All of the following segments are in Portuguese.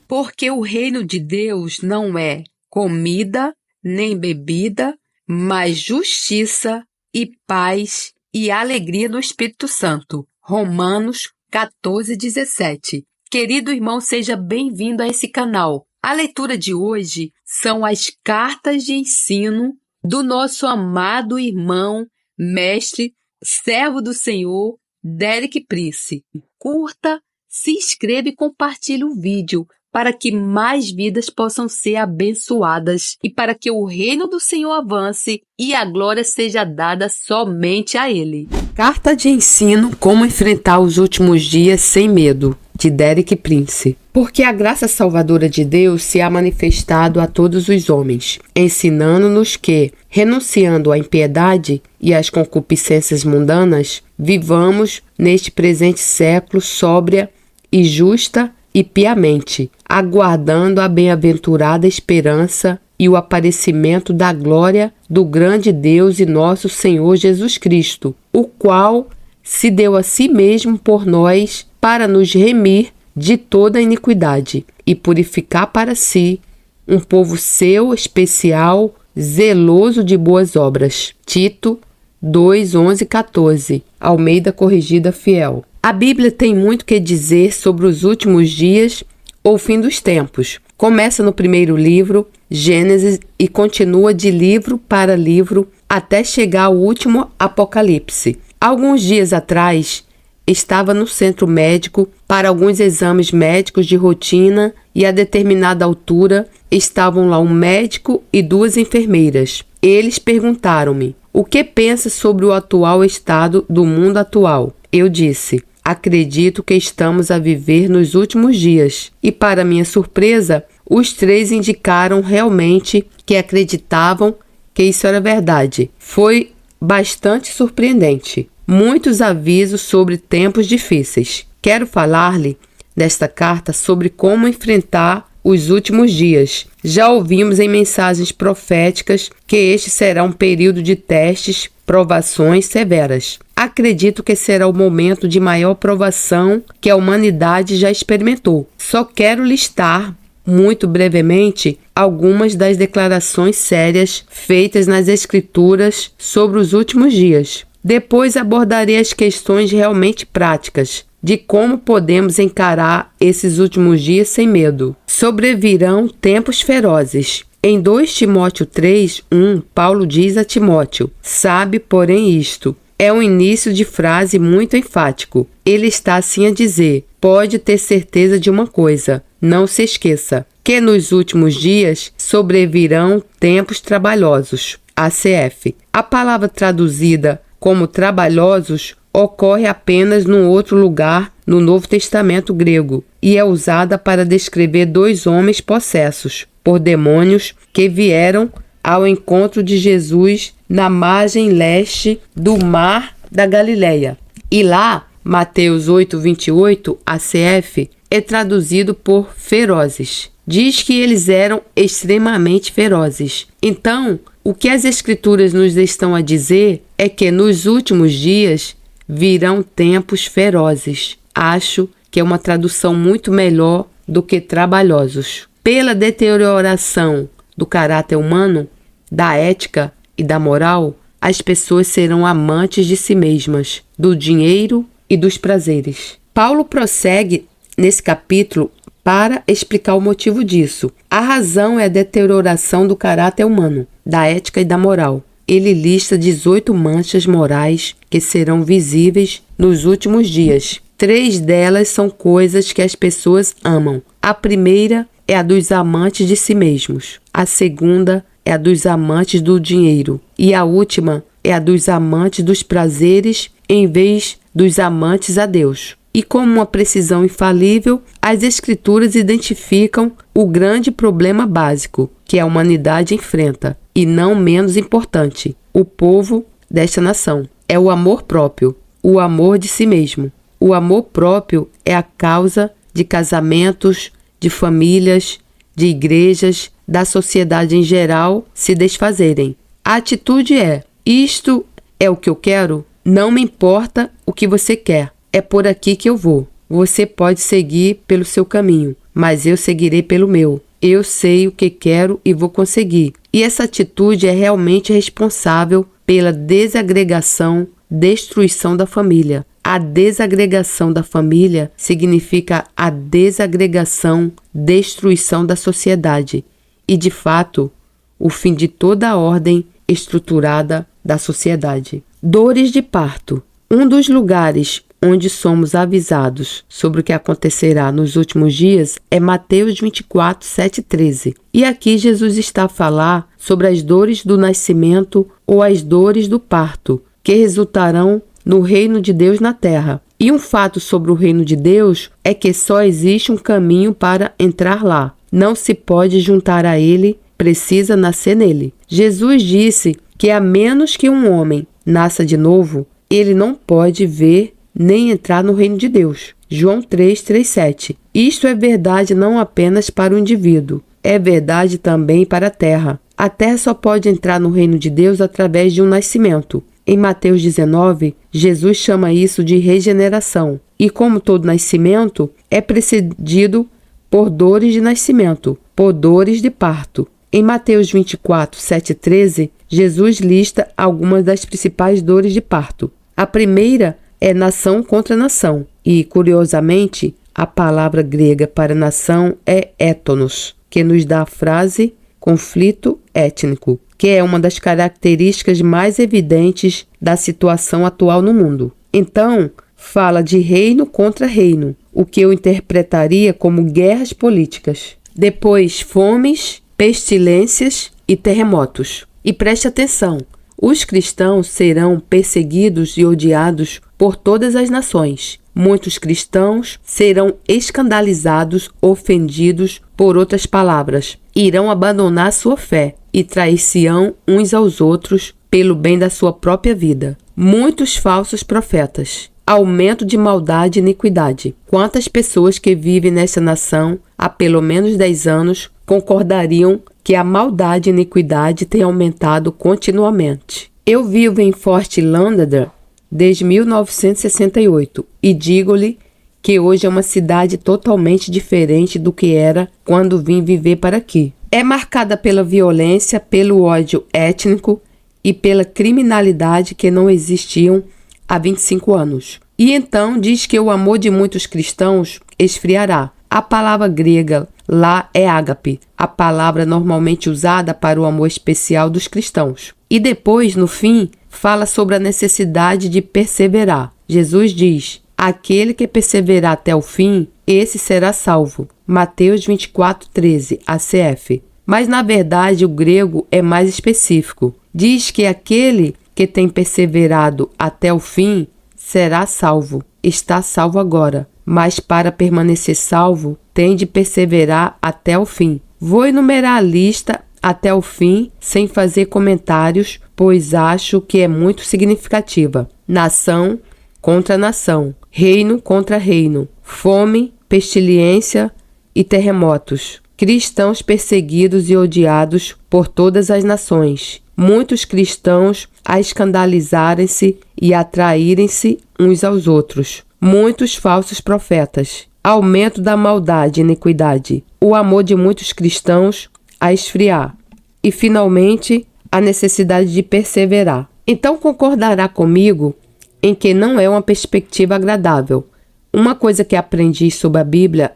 Porque o reino de Deus não é comida nem bebida, mas justiça e paz e alegria no Espírito Santo. Romanos 14:17. Querido irmão, seja bem-vindo a esse canal. A leitura de hoje são as cartas de ensino do nosso amado irmão, mestre, servo do Senhor, Derek Prince. Curta, se inscreva e compartilhe o vídeo para que mais vidas possam ser abençoadas e para que o reino do Senhor avance e a glória seja dada somente a Ele. Carta de ensino Como enfrentar os últimos dias sem medo, de Derek Prince. Porque a graça salvadora de Deus se há manifestado a todos os homens, ensinando-nos que, renunciando à impiedade e às concupiscências mundanas, vivamos neste presente século sóbria e justa e piamente, aguardando a bem-aventurada esperança e o aparecimento da glória do grande Deus e nosso Senhor Jesus Cristo, o qual se deu a si mesmo por nós para nos remir de toda iniquidade e purificar para si um povo seu especial, zeloso de boas obras. Tito 2:11-14, Almeida Corrigida Fiel. A Bíblia tem muito que dizer sobre os últimos dias ou fim dos tempos. Começa no primeiro livro, Gênesis, e continua de livro para livro até chegar ao último Apocalipse. Alguns dias atrás, estava no centro médico para alguns exames médicos de rotina e a determinada altura estavam lá um médico e 2 enfermeiras. Eles perguntaram-me: o que pensa sobre o atual estado do mundo atual? Eu disse: acredito que estamos a viver nos últimos dias. E para minha surpresa, os 3 indicaram realmente que acreditavam que isso era verdade. Foi bastante surpreendente. Muitos avisos sobre tempos difíceis. Quero falar-lhe nesta carta sobre como enfrentar os últimos dias. Já ouvimos em mensagens proféticas que este será um período de testes, provações severas. Acredito que será o momento de maior provação que a humanidade já experimentou. Só quero listar, muito brevemente, algumas das declarações sérias feitas nas Escrituras sobre os últimos dias. Depois abordarei as questões realmente práticas de como podemos encarar esses últimos dias sem medo. Sobrevirão tempos ferozes. Em 2 Timóteo 3:1, Paulo diz a Timóteo: sabe, porém, isto. É um início de frase muito enfático. Ele está assim a dizer: pode ter certeza de uma coisa, não se esqueça, que nos últimos dias sobrevirão tempos trabalhosos. ACF. A palavra traduzida como trabalhosos ocorre apenas num outro lugar no Novo Testamento grego e é usada para descrever 2 homens possessos por demônios que vieram ao encontro de Jesus na margem leste do Mar da Galileia. E lá, Mateus 8:28, ACF, é traduzido por ferozes. Diz que eles eram extremamente ferozes. Então, o que as Escrituras nos estão a dizer é que nos últimos dias virão tempos ferozes. Acho que é uma tradução muito melhor do que trabalhosos. Pela deterioração do caráter humano, da ética e da moral, as pessoas serão amantes de si mesmas, do dinheiro e dos prazeres. Paulo prossegue nesse capítulo para explicar o motivo disso. A razão é a deterioração do caráter humano, da ética e da moral. Ele lista 18 manchas morais que serão visíveis nos últimos dias. 3 delas são coisas que as pessoas amam. A primeira é a dos amantes de si mesmos. A segunda é a dos amantes do dinheiro. E a última é a dos amantes dos prazeres em vez dos amantes a Deus. E como uma precisão infalível, as Escrituras identificam o grande problema básico que a humanidade enfrenta, e não menos importante, o povo desta nação. É o amor próprio, o amor de si mesmo. O amor próprio é a causa de casamentos, de famílias, de igrejas, da sociedade em geral se desfazerem. A atitude é: isto é o que eu quero? Não me importa o que você quer. É por aqui que eu vou. Você pode seguir pelo seu caminho. mas eu seguirei pelo meu. Eu sei o que quero e vou conseguir. E essa atitude é realmente responsável pela desagregação, destruição da família. A desagregação da família significa a desagregação, destruição da sociedade e, de fato, o fim de toda a ordem estruturada da sociedade. Dores de parto. Um dos lugares onde somos avisados sobre o que acontecerá nos últimos dias é Mateus 24, 7 e 13. E aqui Jesus está a falar sobre as dores do nascimento ou as dores do parto, que resultarão no reino de Deus na terra. E um fato sobre o reino de Deus é que só existe um caminho para entrar lá. Não se pode juntar a ele, precisa nascer nele. Jesus disse que a menos que um homem nasça de novo, ele não pode ver nem entrar no reino de Deus. João 3, 3, 7. Isto é verdade não apenas para o indivíduo, é verdade também para a terra. A terra só pode entrar no reino de Deus através de um nascimento. Em Mateus 19, Jesus chama isso de regeneração. E como todo nascimento, é precedido por dores de nascimento, por dores de parto. Em Mateus 24, 7 e 13, Jesus lista algumas das principais dores de parto. A primeira é nação contra nação. E, curiosamente, a palavra grega para nação é étnos, que nos dá a frase conflito étnico, que é uma das características mais evidentes da situação atual no mundo. Então, fala de reino contra reino, o que eu interpretaria como guerras políticas. Depois, fomes, pestilências e terremotos. E preste atenção, os cristãos serão perseguidos e odiados por todas as nações. Muitos cristãos serão escandalizados, ofendidos, por outras palavras, irão abandonar sua fé e trair-se-ão uns aos outros pelo bem da sua própria vida. Muitos falsos profetas. Aumento de maldade e iniquidade. Quantas pessoas que vivem nessa nação há pelo menos 10 anos concordariam que a maldade e iniquidade têm aumentado continuamente? Eu vivo em Fort Lauderdale desde 1968 e digo-lhe que hoje é uma cidade totalmente diferente do que era quando vim viver para aqui. É marcada pela violência, pelo ódio étnico e pela criminalidade que não existiam há 25 anos. E então diz que o amor de muitos cristãos esfriará. A palavra grega lá é ágape, a palavra normalmente usada para o amor especial dos cristãos. E depois, no fim, fala sobre a necessidade de perseverar. Jesus diz: aquele que perseverar até o fim, esse será salvo. Mateus 24, 13, ACF. Mas na verdade o grego é mais específico. Diz que aquele que tem perseverado até o fim será salvo. Está salvo agora, mas para permanecer salvo tem de perseverar até o fim. Vou enumerar a lista até o fim sem fazer comentários, pois acho que é muito significativa. Nação contra nação, reino contra reino, fome, pestilência e terremotos, cristãos perseguidos e odiados por todas as nações, muitos cristãos a escandalizarem-se e atraírem-se uns aos outros, muitos falsos profetas, aumento da maldade e iniquidade, o amor de muitos cristãos a esfriar e, finalmente, a necessidade de perseverar. Então concordará comigo em que não é uma perspectiva agradável. Uma coisa que aprendi sobre a Bíblia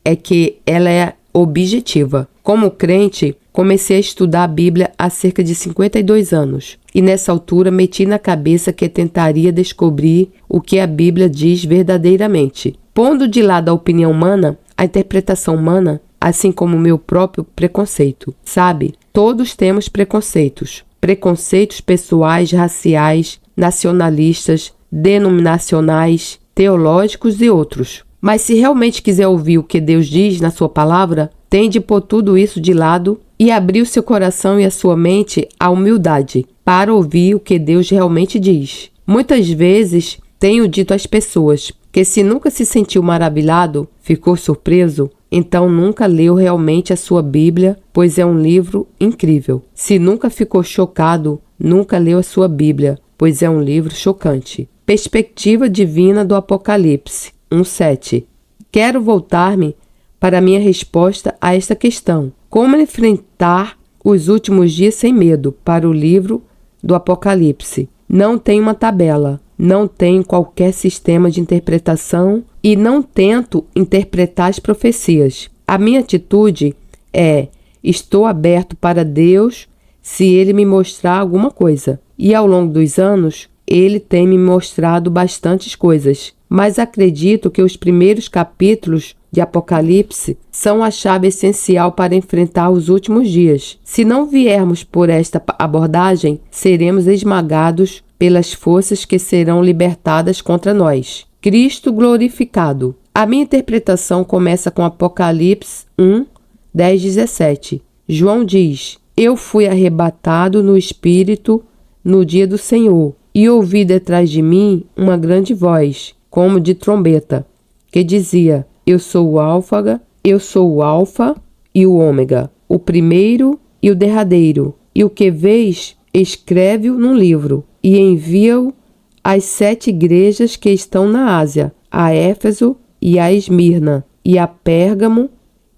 é que ela é objetiva. Como crente, comecei a estudar a Bíblia há cerca de 52 anos e nessa altura meti na cabeça que tentaria descobrir o que a Bíblia diz verdadeiramente. Pondo de lado a opinião humana, a interpretação humana, assim como o meu próprio preconceito. Sabe, todos temos preconceitos. Preconceitos pessoais, raciais, nacionalistas, denominacionais, teológicos e outros. Mas se realmente quiser ouvir o que Deus diz na sua palavra, tem de pôr tudo isso de lado e abrir o seu coração e a sua mente à humildade para ouvir o que Deus realmente diz. Muitas vezes tenho dito às pessoas que se nunca se sentiu maravilhado, ficou surpreso, então nunca leu realmente a sua Bíblia, pois é um livro incrível. Se nunca ficou chocado, nunca leu a sua Bíblia, pois é um livro chocante. Perspectiva divina do Apocalipse 1:7. Quero voltar-me para a minha resposta a esta questão. Como enfrentar os últimos dias sem medo? Para o livro do Apocalipse. Não tenho uma tabela, não tenho qualquer sistema de interpretação e não tento interpretar as profecias. A minha atitude é: estou aberto para Deus se Ele me mostrar alguma coisa. E ao longo dos anos, Ele tem me mostrado bastantes coisas. Mas acredito que os primeiros capítulos de Apocalipse são a chave essencial para enfrentar os últimos dias. Se não viermos por esta abordagem, seremos esmagados pelas forças que serão libertadas contra nós. Cristo glorificado. A minha interpretação começa com Apocalipse 1, 10, 17. João diz: Eu fui arrebatado no Espírito no dia do Senhor, e ouvi detrás de mim uma grande voz, como de trombeta, que dizia: Eu sou o Alfa e o Ômega, o primeiro e o derradeiro. E o que vês, escreve-o num livro, e envia-o às 7 igrejas que estão na Ásia, a Éfeso e a Esmirna, e a Pérgamo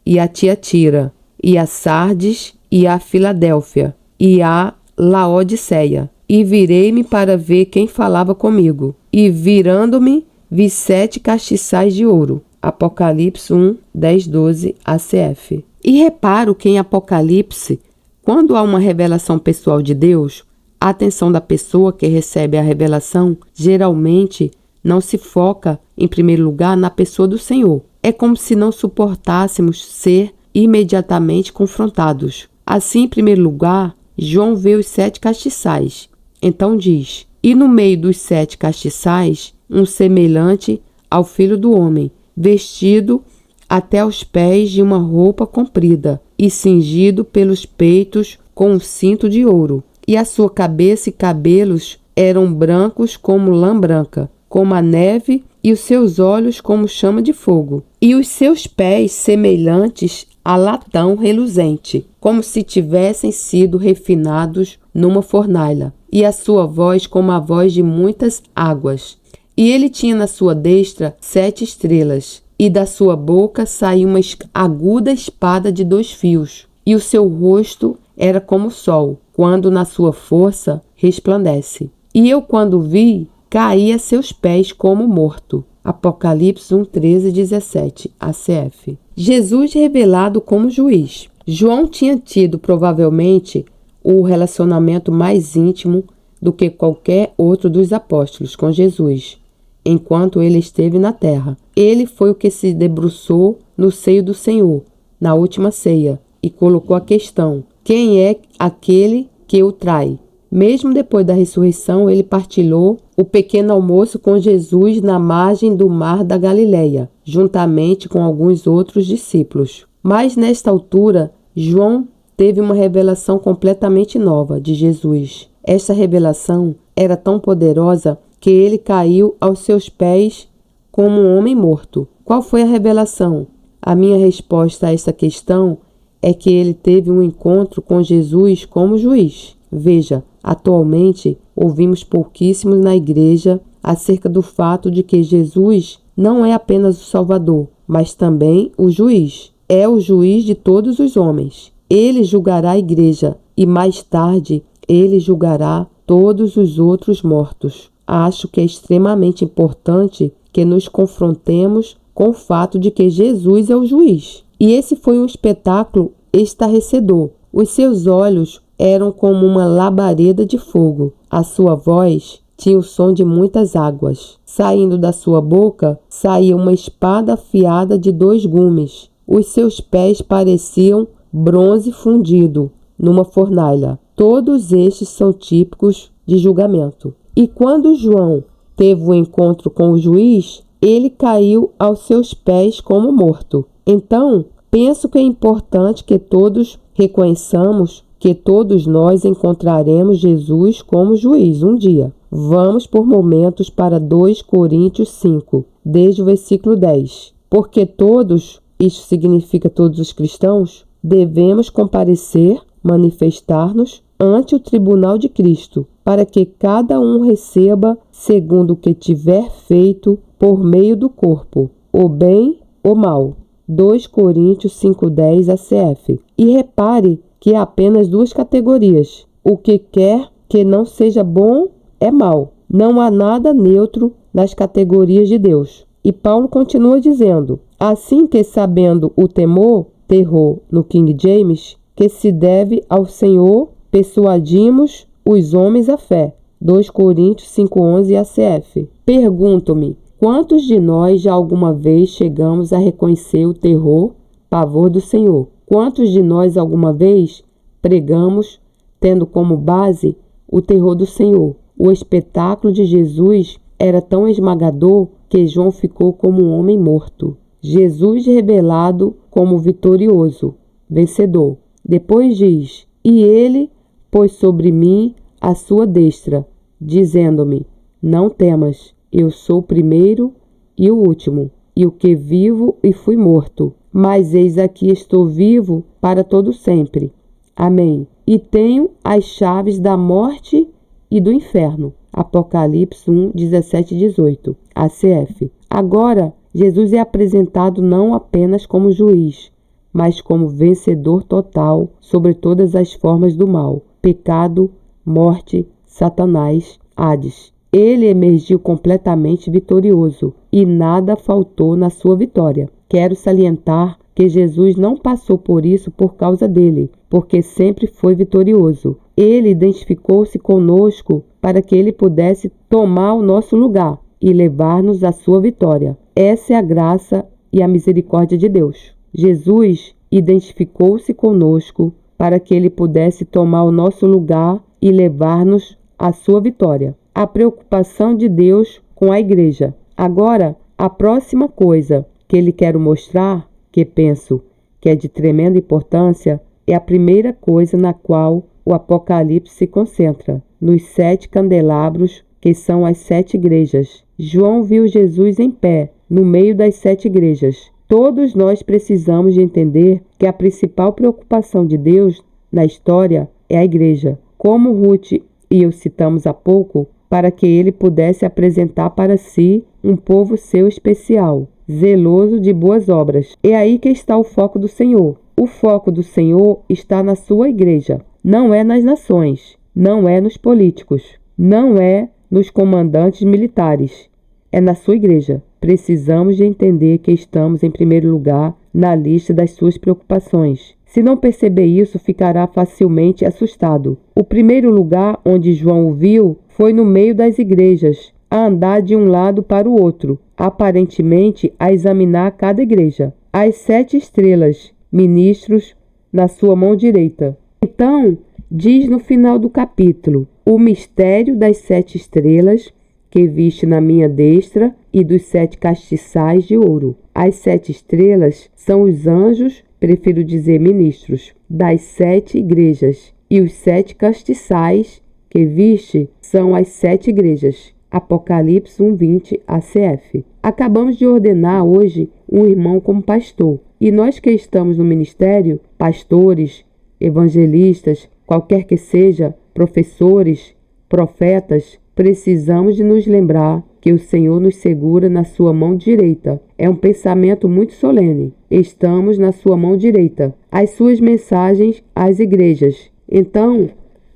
e a Tiatira, e a Sardes e a Filadélfia, e a Laodiceia. E virei-me para ver quem falava comigo. E virando-me, vi 7 castiçais de ouro. Apocalipse 1, 10, 12, ACF. E reparo que em Apocalipse, quando há uma revelação pessoal de Deus, a atenção da pessoa que recebe a revelação geralmente não se foca, em primeiro lugar, na pessoa do Senhor. É como se não suportássemos ser imediatamente confrontados. Assim, em primeiro lugar, João vê os 7 castiçais. Então diz: E no meio dos 7 castiçais, um semelhante ao Filho do Homem, vestido até os pés de uma roupa comprida e cingido pelos peitos com um cinto de ouro. E a sua cabeça e cabelos eram brancos como lã branca, como a neve, e os seus olhos como chama de fogo. E os seus pés semelhantes a latão reluzente, como se tivessem sido refinados numa fornalha. E a sua voz como a voz de muitas águas. E ele tinha na sua destra 7 estrelas, e da sua boca saía uma aguda espada de 2 fios, e o seu rosto era como o sol, quando na sua força resplandece. E eu, quando vi, caí a seus pés como morto. Apocalipse 1, 13, 17, ACF. Jesus revelado como juiz. João tinha tido, provavelmente, o relacionamento mais íntimo do que qualquer outro dos apóstolos com Jesus, enquanto ele esteve na terra. Ele foi o que se debruçou no seio do Senhor, na última ceia, e colocou a questão: quem é aquele que o trai? Mesmo depois da ressurreição, ele partilhou o pequeno almoço com Jesus na margem do mar da Galileia, juntamente com alguns outros discípulos. Mas nesta altura, João teve uma revelação completamente nova de Jesus. Esta revelação era tão poderosa que ele caiu aos seus pés como um homem morto. Qual foi a revelação? A minha resposta a essa questão é que ele teve um encontro com Jesus como juiz. Veja, atualmente ouvimos pouquíssimos na igreja acerca do fato de que Jesus não é apenas o Salvador, mas também o juiz. É o juiz de todos os homens. Ele julgará a igreja e mais tarde ele julgará todos os outros mortos. Acho que é extremamente importante que nos confrontemos com o fato de que Jesus é o juiz. E esse foi um espetáculo estarrecedor. Os seus olhos eram como uma labareda de fogo. A sua voz tinha o som de muitas águas. Saindo da sua boca, saía uma espada afiada de 2 gumes. Os seus pés pareciam bronze fundido numa fornalha. Todos estes são típicos de julgamento. E quando João teve o encontro com o juiz, ele caiu aos seus pés como morto. Então, penso que é importante que todos reconheçamos que todos nós encontraremos Jesus como juiz um dia. Vamos por momentos para 2 Coríntios 5, desde o versículo 10. Porque todos, isto significa todos os cristãos, devemos comparecer, manifestar-nos ante o tribunal de Cristo, para que cada um receba segundo o que tiver feito por meio do corpo, o bem ou mal, 2 Coríntios 5:10 ACF. E repare que há apenas duas categorias. O que quer que não seja bom é mal. Não há nada neutro nas categorias de Deus. E Paulo continua dizendo: assim que sabendo o temor, terror no King James, que se deve ao Senhor, persuadimos os homens à fé. 2 Coríntios 5:11 ACF. Pergunto-me, quantos de nós já alguma vez chegamos a reconhecer o terror, pavor do Senhor? Quantos de nós alguma vez pregamos, tendo como base o terror do Senhor? O espetáculo de Jesus era tão esmagador que João ficou como um homem morto. Jesus revelado como vitorioso, vencedor. Depois diz: e ele pôs sobre mim a sua destra, dizendo-me: não temas, eu sou o primeiro e o último, e o que vivo e fui morto. Mas eis aqui estou vivo para todo sempre. Amém. E tenho as chaves da morte e do inferno. Apocalipse 1, 17 e 18. ACF. Agora, Jesus é apresentado não apenas como juiz, mas como vencedor total sobre todas as formas do mal, pecado, morte, Satanás, Hades. Ele emergiu completamente vitorioso e nada faltou na sua vitória. Quero salientar que Jesus não passou por isso por causa dele, porque sempre foi vitorioso. Ele identificou-se conosco para que ele pudesse tomar o nosso lugar e levar-nos à sua vitória. Essa é a graça e a misericórdia de Deus. Jesus identificou-se conosco para que ele pudesse tomar o nosso lugar e levar-nos à sua vitória. A preocupação de Deus com a igreja. Agora, a próxima coisa que ele quer mostrar, que penso que é de tremenda importância, é a primeira coisa na qual o Apocalipse se concentra, nos 7 candelabros, que são as 7 igrejas. João viu Jesus em pé, no meio das 7 igrejas. Todos nós precisamos de entender que a principal preocupação de Deus na história é a igreja. Como Ruth e eu citamos há pouco, para que ele pudesse apresentar para si um povo seu especial, zeloso de boas obras. É aí que está o foco do Senhor. O foco do Senhor está na sua igreja. Não é nas nações, não é nos políticos, não é nos comandantes militares. É na sua igreja. Precisamos de entender que estamos em primeiro lugar na lista das suas preocupações. Se não perceber isso, ficará facilmente assustado. O primeiro lugar onde João o viu foi no meio das igrejas, a andar de um lado para o outro, aparentemente a examinar cada igreja. As 7 estrelas, ministros, na sua mão direita. Então, diz no final do capítulo: o mistério das 7 estrelas que viste na minha destra e dos 7 castiçais de ouro. As 7 estrelas são os anjos, prefiro dizer ministros, das 7 igrejas, e os 7 castiçais que viste são as 7 igrejas. Apocalipse 1:20 ACF. Acabamos de ordenar hoje um irmão como pastor, e nós que estamos no ministério, pastores, evangelistas, qualquer que seja, professores, profetas, precisamos de nos lembrar que o Senhor nos segura na sua mão direita. É um pensamento muito solene. Estamos na sua mão direita. As suas mensagens às igrejas. Então,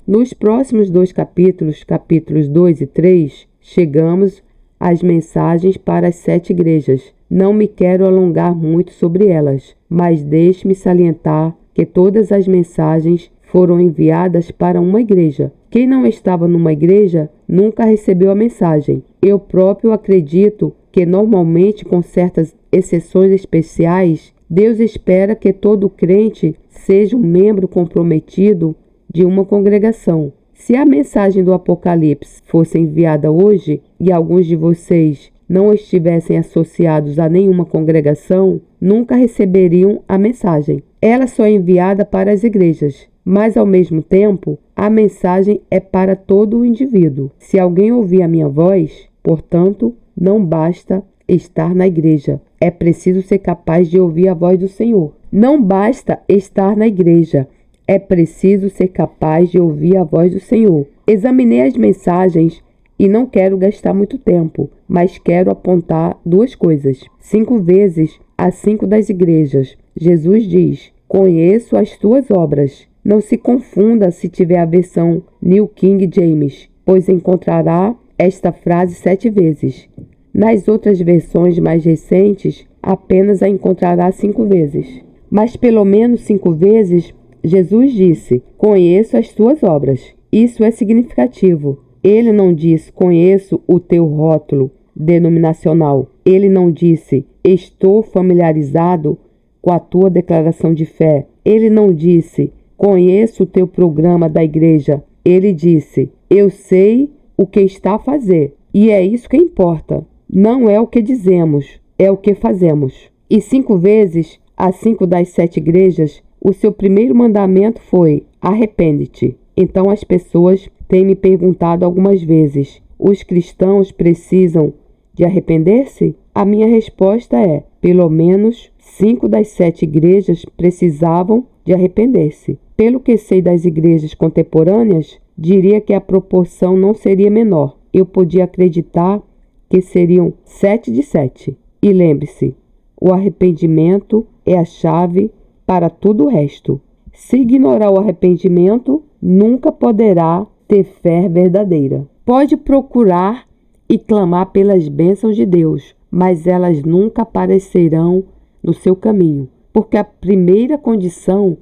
nos próximos 2 capítulos, capítulos 2 e 3, chegamos às mensagens para as 7 igrejas. Não me quero alongar muito sobre elas, mas deixe-me salientar que todas as mensagens foram enviadas para uma igreja. Quem não estava numa igreja nunca recebeu a mensagem. Eu próprio acredito que normalmente, com certas exceções especiais, Deus espera que todo crente seja um membro comprometido de uma congregação. Se a mensagem do Apocalipse fosse enviada hoje e alguns de vocês não estivessem associados a nenhuma congregação, nunca receberiam a mensagem. Ela só é enviada para as igrejas, mas ao mesmo tempo, a mensagem é para todo o indivíduo. Se alguém ouvir a minha voz, portanto, não basta estar na igreja. É preciso ser capaz de ouvir a voz do Senhor. Não basta estar na igreja. É preciso ser capaz de ouvir a voz do Senhor. Examinei as mensagens e não quero gastar muito tempo, mas quero apontar 2 coisas. 5 vezes às 5 das igrejas. Jesus diz: conheço as tuas obras. Não se confunda se tiver a versão New King James, pois encontrará esta frase 7 vezes. Nas outras versões mais recentes, apenas a encontrará 5 vezes. Mas pelo menos 5 vezes, Jesus disse: conheço as tuas obras. Isso é significativo. Ele não diz: conheço o teu rótulo denominacional. Ele não disse: estou familiarizado com a tua declaração de fé. Ele não disse: conheço o teu programa da igreja. Ele disse: eu sei o que está a fazer. E é isso que importa. Não é o que dizemos, é o que fazemos. E 5 vezes, às 5 das 7 igrejas, o seu primeiro mandamento foi: arrepende-te. Então as pessoas têm me perguntado algumas vezes: os cristãos precisam de arrepender-se? A minha resposta é: pelo menos 5 das 7 igrejas precisavam de arrepender-se. Pelo que sei das igrejas contemporâneas, diria que a proporção não seria menor. Eu podia acreditar que seriam 7 de 7. E lembre-se, o arrependimento é a chave para tudo o resto. Se ignorar o arrependimento, nunca poderá ter fé verdadeira. Pode procurar e clamar pelas bênçãos de Deus, mas elas nunca aparecerão no seu caminho, porque a primeira condição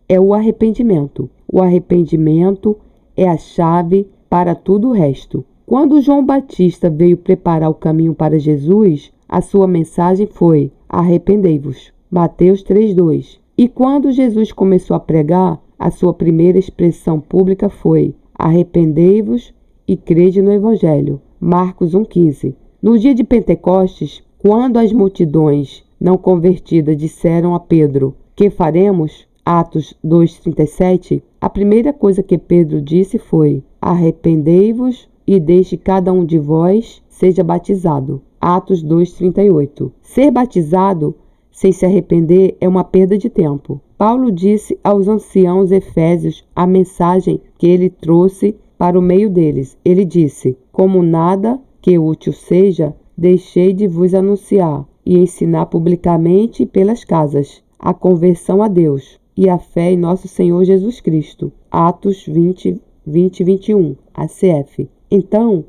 é o arrependimento. O arrependimento é a chave para tudo o resto. Quando João Batista veio preparar o caminho para Jesus, a sua mensagem foi: arrependei-vos. Mateus 3:2. E quando Jesus começou a pregar, a sua primeira expressão pública foi: arrependei-vos e crede no Evangelho. Marcos 1:15. No dia de Pentecostes, quando as multidões não convertidas disseram a Pedro: que faremos? Atos 2:37. A primeira coisa que Pedro disse foi: arrependei-vos e deixe cada um de vós seja batizado. Atos 2:38. Ser batizado sem se arrepender é uma perda de tempo. Paulo disse aos anciãos efésios a mensagem que ele trouxe para o meio deles. Ele disse: como nada que útil seja, deixei de vos anunciar e ensinar publicamente pelas casas a conversão a Deus e a fé em nosso Senhor Jesus Cristo. Atos 20:21, ACF. Então,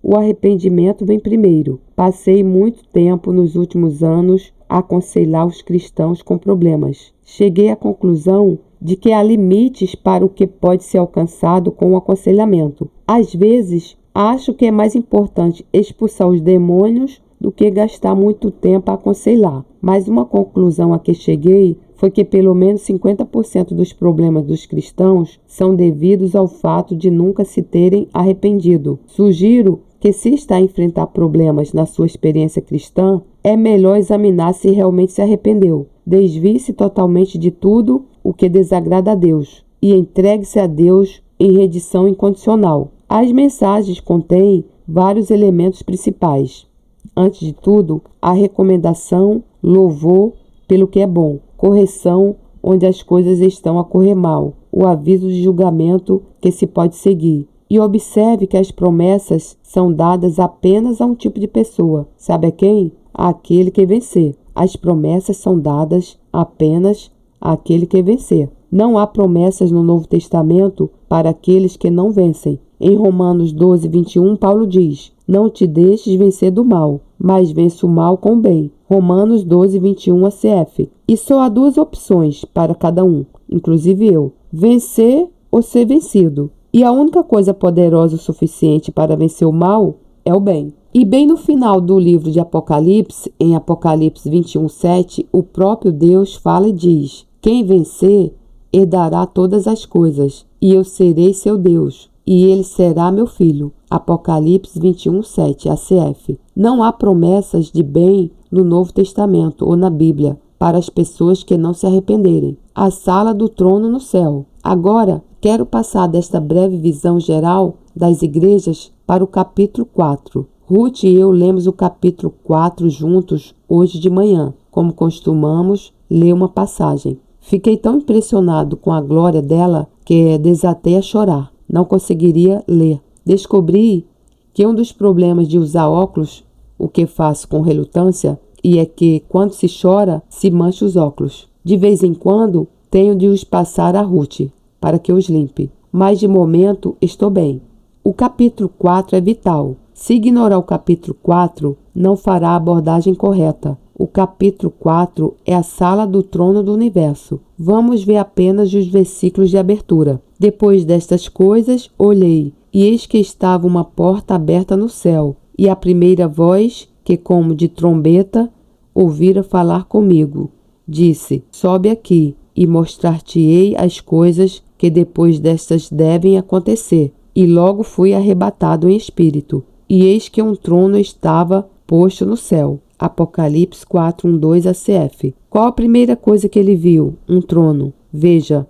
o arrependimento vem primeiro. Passei muito tempo nos últimos anos a aconselhar os cristãos com problemas. Cheguei à conclusão de que há limites para o que pode ser alcançado com o aconselhamento. Às vezes, acho que é mais importante expulsar os demônios do que gastar muito tempo a aconselhar. Mas uma conclusão a que cheguei foi que pelo menos 50% dos problemas dos cristãos são devidos ao fato de nunca se terem arrependido. Sugiro que, se está a enfrentar problemas na sua experiência cristã, é melhor examinar se realmente se arrependeu. Desvie-se totalmente de tudo o que desagrada a Deus e entregue-se a Deus em rendição incondicional. As mensagens contêm vários elementos principais. Antes de tudo, a recomendação, louvor pelo que é bom, correção onde as coisas estão a correr mal, o aviso de julgamento que se pode seguir. E observe que as promessas são dadas apenas a um tipo de pessoa. Sabe a quem? Àquele que vencer. As promessas são dadas apenas àquele que vencer. Não há promessas no Novo Testamento para aqueles que não vencem. Em Romanos 12:21, Paulo diz: não te deixes vencer do mal, mas vence o mal com o bem. Romanos 12:21 ACF. E só há 2 opções para cada um, inclusive eu: vencer ou ser vencido. E a única coisa poderosa o suficiente para vencer o mal é o bem. E bem no final do livro de Apocalipse, em Apocalipse 21:7, o próprio Deus fala e diz: quem vencer herdará todas as coisas, e eu serei seu Deus, e ele será meu filho. Apocalipse 21:7, ACF. Não há promessas de bem no Novo Testamento ou na Bíblia para as pessoas que não se arrependerem. A sala do trono no céu. Agora, quero passar desta breve visão geral das igrejas para o capítulo 4. Ruth e eu lemos o capítulo 4 juntos hoje de manhã, como costumamos ler uma passagem. Fiquei tão impressionado com a glória dela que desatei a chorar. Não conseguiria ler. Descobri que um dos problemas de usar óculos, o que faço com relutância, e é que, quando se chora, se mancha os óculos. De vez em quando, tenho de os passar a Ruth, para que os limpe. Mas, de momento, estou bem. O capítulo 4 é vital. Se ignorar o capítulo 4, não fará a abordagem correta. O capítulo 4 é a sala do trono do universo. Vamos ver apenas os versículos de abertura. Depois destas coisas, olhei, e eis que estava uma porta aberta no céu, e a primeira voz, que como de trombeta, ouvira falar comigo, disse: sobe aqui, e mostrar-te-ei as coisas que depois destas devem acontecer. E logo fui arrebatado em espírito, e eis que um trono estava posto no céu. Apocalipse 4, 1-2 ACF. Qual a primeira coisa que ele viu? Um trono. Veja,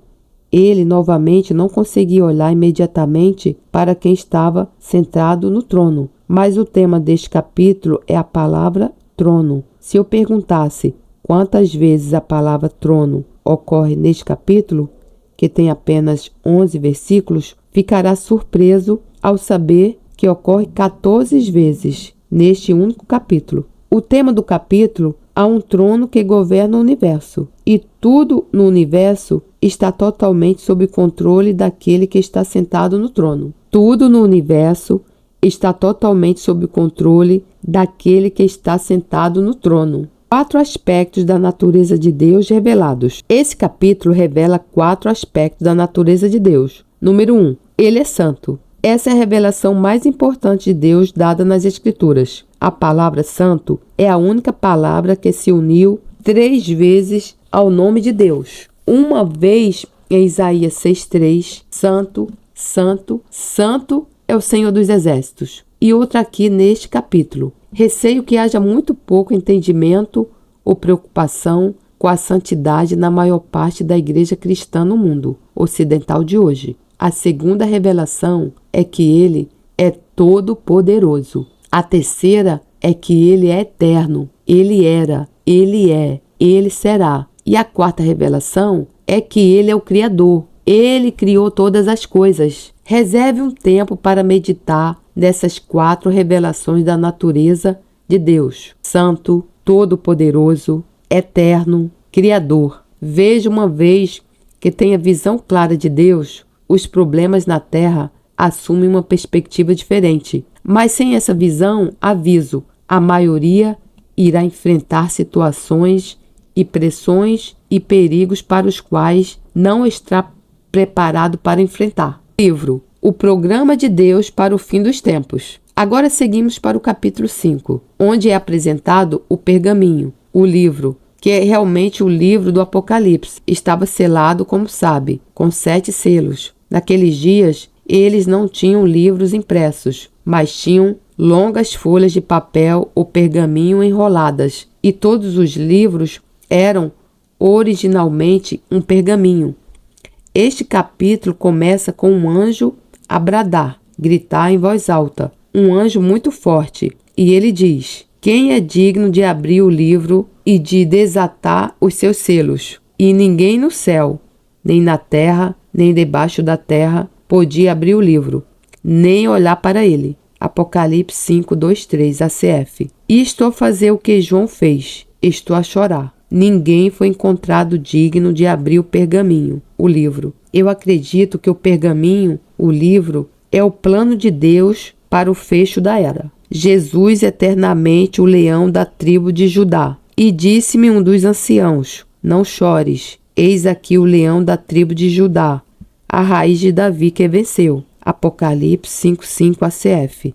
ele novamente não conseguia olhar imediatamente para quem estava sentado no trono. Mas o tema deste capítulo é a palavra trono. Se eu perguntasse quantas vezes a palavra trono ocorre neste capítulo, que tem apenas 11 versículos, ficará surpreso ao saber que ocorre 14 vezes neste único capítulo. O tema do capítulo: há um trono que governa o universo, e tudo no universo está totalmente sob o controle daquele que está sentado no trono. Tudo no universo está totalmente sob o controle daquele que está sentado no trono. 4 aspectos da natureza de Deus revelados. Esse capítulo revela 4 aspectos da natureza de Deus. Número 1. Ele é santo. Essa é a revelação mais importante de Deus dada nas Escrituras. A palavra santo é a única palavra que se uniu 3 vezes ao nome de Deus. Uma vez em Isaías 6:3, santo, santo, santo é o Senhor dos Exércitos. E outra aqui neste capítulo. Receio que haja muito pouco entendimento ou preocupação com a santidade na maior parte da igreja cristã no mundo ocidental de hoje. A segunda revelação é que ele é todo-poderoso. A terceira é que ele é eterno. Ele era, ele é, ele será. E a quarta revelação é que ele é o Criador. Ele criou todas as coisas. Reserve um tempo para meditar nessas 4 revelações da natureza de Deus: santo, todo-poderoso, eterno, criador. Veja uma vez que tenha visão clara de Deus, os problemas na Terra assumem uma perspectiva diferente. Mas sem essa visão, aviso, a maioria irá enfrentar situações e pressões e perigos para os quais não está preparado para enfrentar. Livro: O Programa de Deus para o Fim dos Tempos. Agora seguimos para o capítulo 5, onde é apresentado o pergaminho, o livro, que é realmente o livro do Apocalipse. Estava selado, como sabe, com 7 selos. Naqueles dias, eles não tinham livros impressos, mas tinham longas folhas de papel ou pergaminho enroladas, e todos os livros eram originalmente um pergaminho. Este capítulo começa com um anjo a bradar, gritar em voz alta, um anjo muito forte, e ele diz: quem é digno de abrir o livro e de desatar os seus selos? E ninguém no céu, nem na terra, nem debaixo da terra, podia abrir o livro, nem olhar para ele. Apocalipse 5, 2, 3, ACF. E estou a fazer o que João fez, estou a chorar. Ninguém foi encontrado digno de abrir o pergaminho, o livro. Eu acredito que o pergaminho, o livro, é o plano de Deus para o fecho da era. Jesus eternamente o leão da tribo de Judá. E disse-me um dos anciãos: não chores, eis aqui o leão da tribo de Judá, a raiz de Davi que venceu. Apocalipse 5:5 ACF.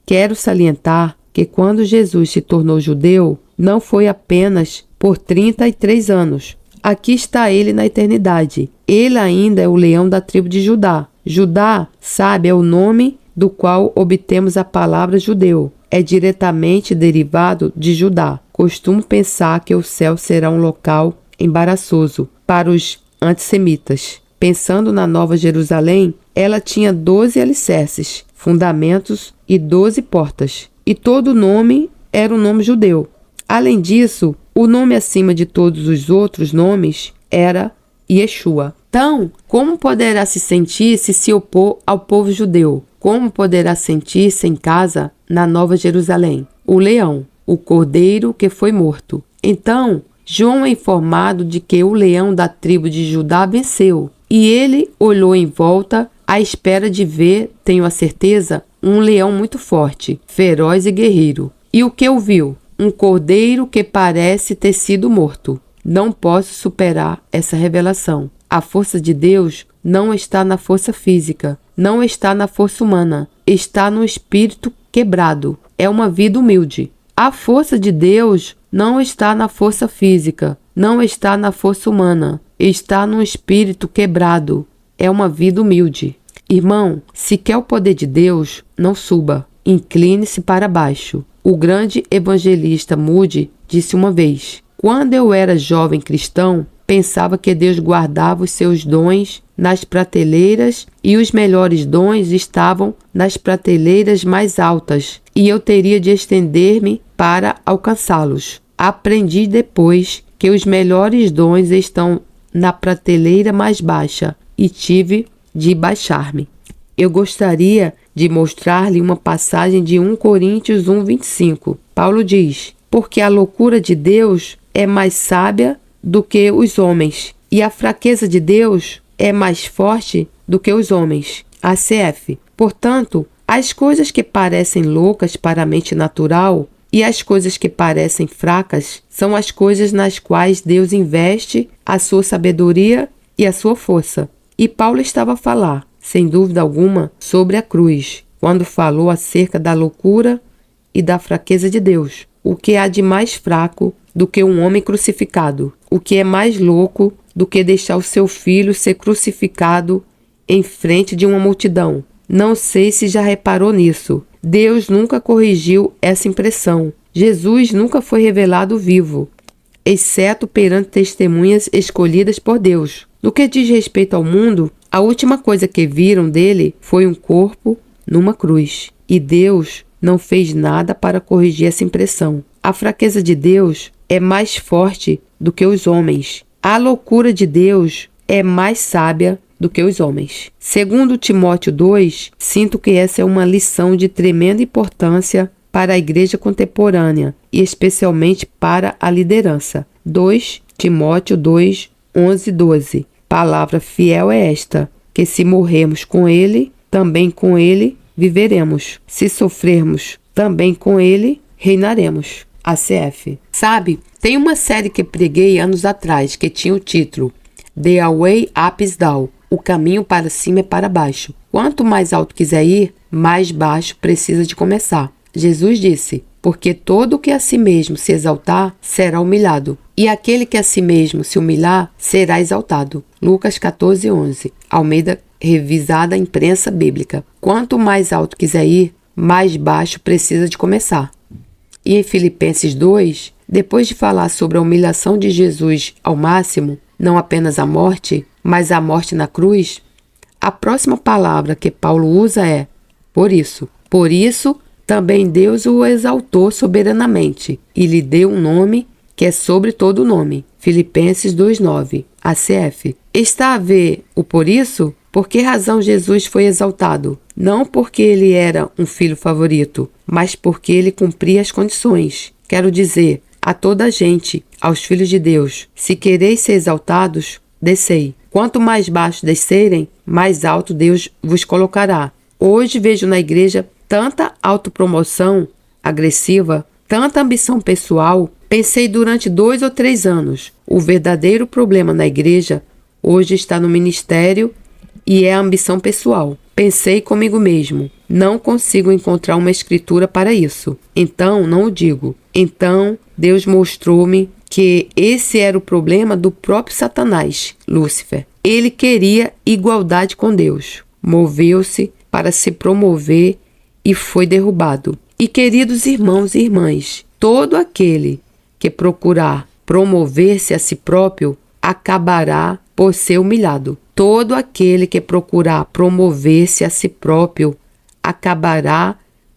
Quero salientar que quando Jesus se tornou judeu, não foi apenas por 33 anos. Aqui está ele na eternidade. Ele ainda é o leão da tribo de Judá. Judá, sabe, é o nome do qual obtemos a palavra judeu. É diretamente derivado de Judá. Costumo pensar que o céu será um local embaraçoso para os antissemitas. Pensando na Nova Jerusalém, ela tinha 12 alicerces, fundamentos e 12 portas. E todo nome era um nome judeu. Além disso, o nome acima de todos os outros nomes era Yeshua. Então, como poderá se sentir se opor ao povo judeu? Como poderá sentir-se em casa na Nova Jerusalém? O leão. o cordeiro que foi morto. Então, João é informado de que o leão da tribo de Judá venceu, e ele olhou em volta à espera de ver, tenho a certeza, um leão muito forte, feroz e guerreiro. E o que ouviu? Um cordeiro que parece ter sido morto. Não posso superar essa revelação. A força de Deus não está na força física, não está na força humana, está no espírito quebrado. É uma vida humilde. A força de Deus não está na força física, não está na força humana, está no espírito quebrado. É uma vida humilde. Irmão, se quer o poder de Deus, não suba, incline-se para baixo. O grande evangelista Moody disse uma vez: quando eu era jovem cristão, pensava que Deus guardava os seus dons nas prateleiras e os melhores dons estavam nas prateleiras mais altas e eu teria de estender-me para alcançá-los. Aprendi depois que os melhores dons estão na prateleira mais baixa e tive de baixar-me. Eu gostaria de mostrar-lhe uma passagem de 1 Coríntios 1:25. Paulo diz: porque a loucura de Deus é mais sábia do que os homens, e a fraqueza de Deus é mais forte do que os homens. ACF. Portanto, as coisas que parecem loucas para a mente natural e as coisas que parecem fracas são as coisas nas quais Deus investe a sua sabedoria e a sua força. E Paulo estava a falar, sem dúvida alguma, sobre a cruz, quando falou acerca da loucura e da fraqueza de Deus. O que há de mais fraco do que um homem crucificado? O que é mais louco do que deixar o seu filho ser crucificado em frente de uma multidão? Não sei se já reparou nisso. Deus nunca corrigiu essa impressão. Jesus nunca foi revelado vivo, exceto perante testemunhas escolhidas por Deus. No que diz respeito ao mundo, a última coisa que viram dele foi um corpo numa cruz. E Deus não fez nada para corrigir essa impressão. A fraqueza de Deus é mais forte do que os homens. A loucura de Deus é mais sábia do que os homens. Segundo Timóteo 2, sinto que essa é uma lição de tremenda importância para a igreja contemporânea e especialmente para a liderança. 2 Timóteo 2, 11 e 12. Palavra fiel é esta, que se morrermos com ele, também com ele viveremos. Se sofrermos, também com ele reinaremos. ACF. Sabe, tem uma série que preguei anos atrás que tinha o título The Way Up is Down. O caminho para cima é para baixo. Quanto mais alto quiser ir, mais baixo precisa de começar. Jesus disse: porque todo o que a si mesmo se exaltar será humilhado, e aquele que a si mesmo se humilhar será exaltado. Lucas 14:11. Almeida Revisada Imprensa Bíblica. Quanto mais alto quiser ir, mais baixo precisa de começar. E em Filipenses 2, depois de falar sobre a humilhação de Jesus ao máximo, não apenas a morte, mas a morte na cruz, a próxima palavra que Paulo usa é por isso. Por isso, também Deus o exaltou soberanamente e lhe deu um nome que é sobre todo nome. Filipenses 2:9. ACF. Está a ver o por isso? Por que razão Jesus foi exaltado? Não porque ele era um filho favorito, mas porque ele cumpria as condições. Quero dizer, a toda a gente, aos filhos de Deus, se quereis ser exaltados, descei. Quanto mais baixo descerem, mais alto Deus vos colocará. Hoje vejo na igreja tanta autopromoção agressiva, tanta ambição pessoal. Pensei durante 2 ou 3 anos. O verdadeiro problema na igreja hoje está no ministério e é a ambição pessoal. Pensei comigo mesmo, não consigo encontrar uma escritura para isso. Então, não o digo. Então, Deus mostrou-me que esse era o problema do próprio Satanás, Lúcifer. Ele queria igualdade com Deus. Moveu-se para se promover e foi derrubado. E queridos irmãos e irmãs, todo aquele que procurar promover-se a si próprio acabará por ser humilhado. Todo aquele que procurar promover-se a si próprio acabará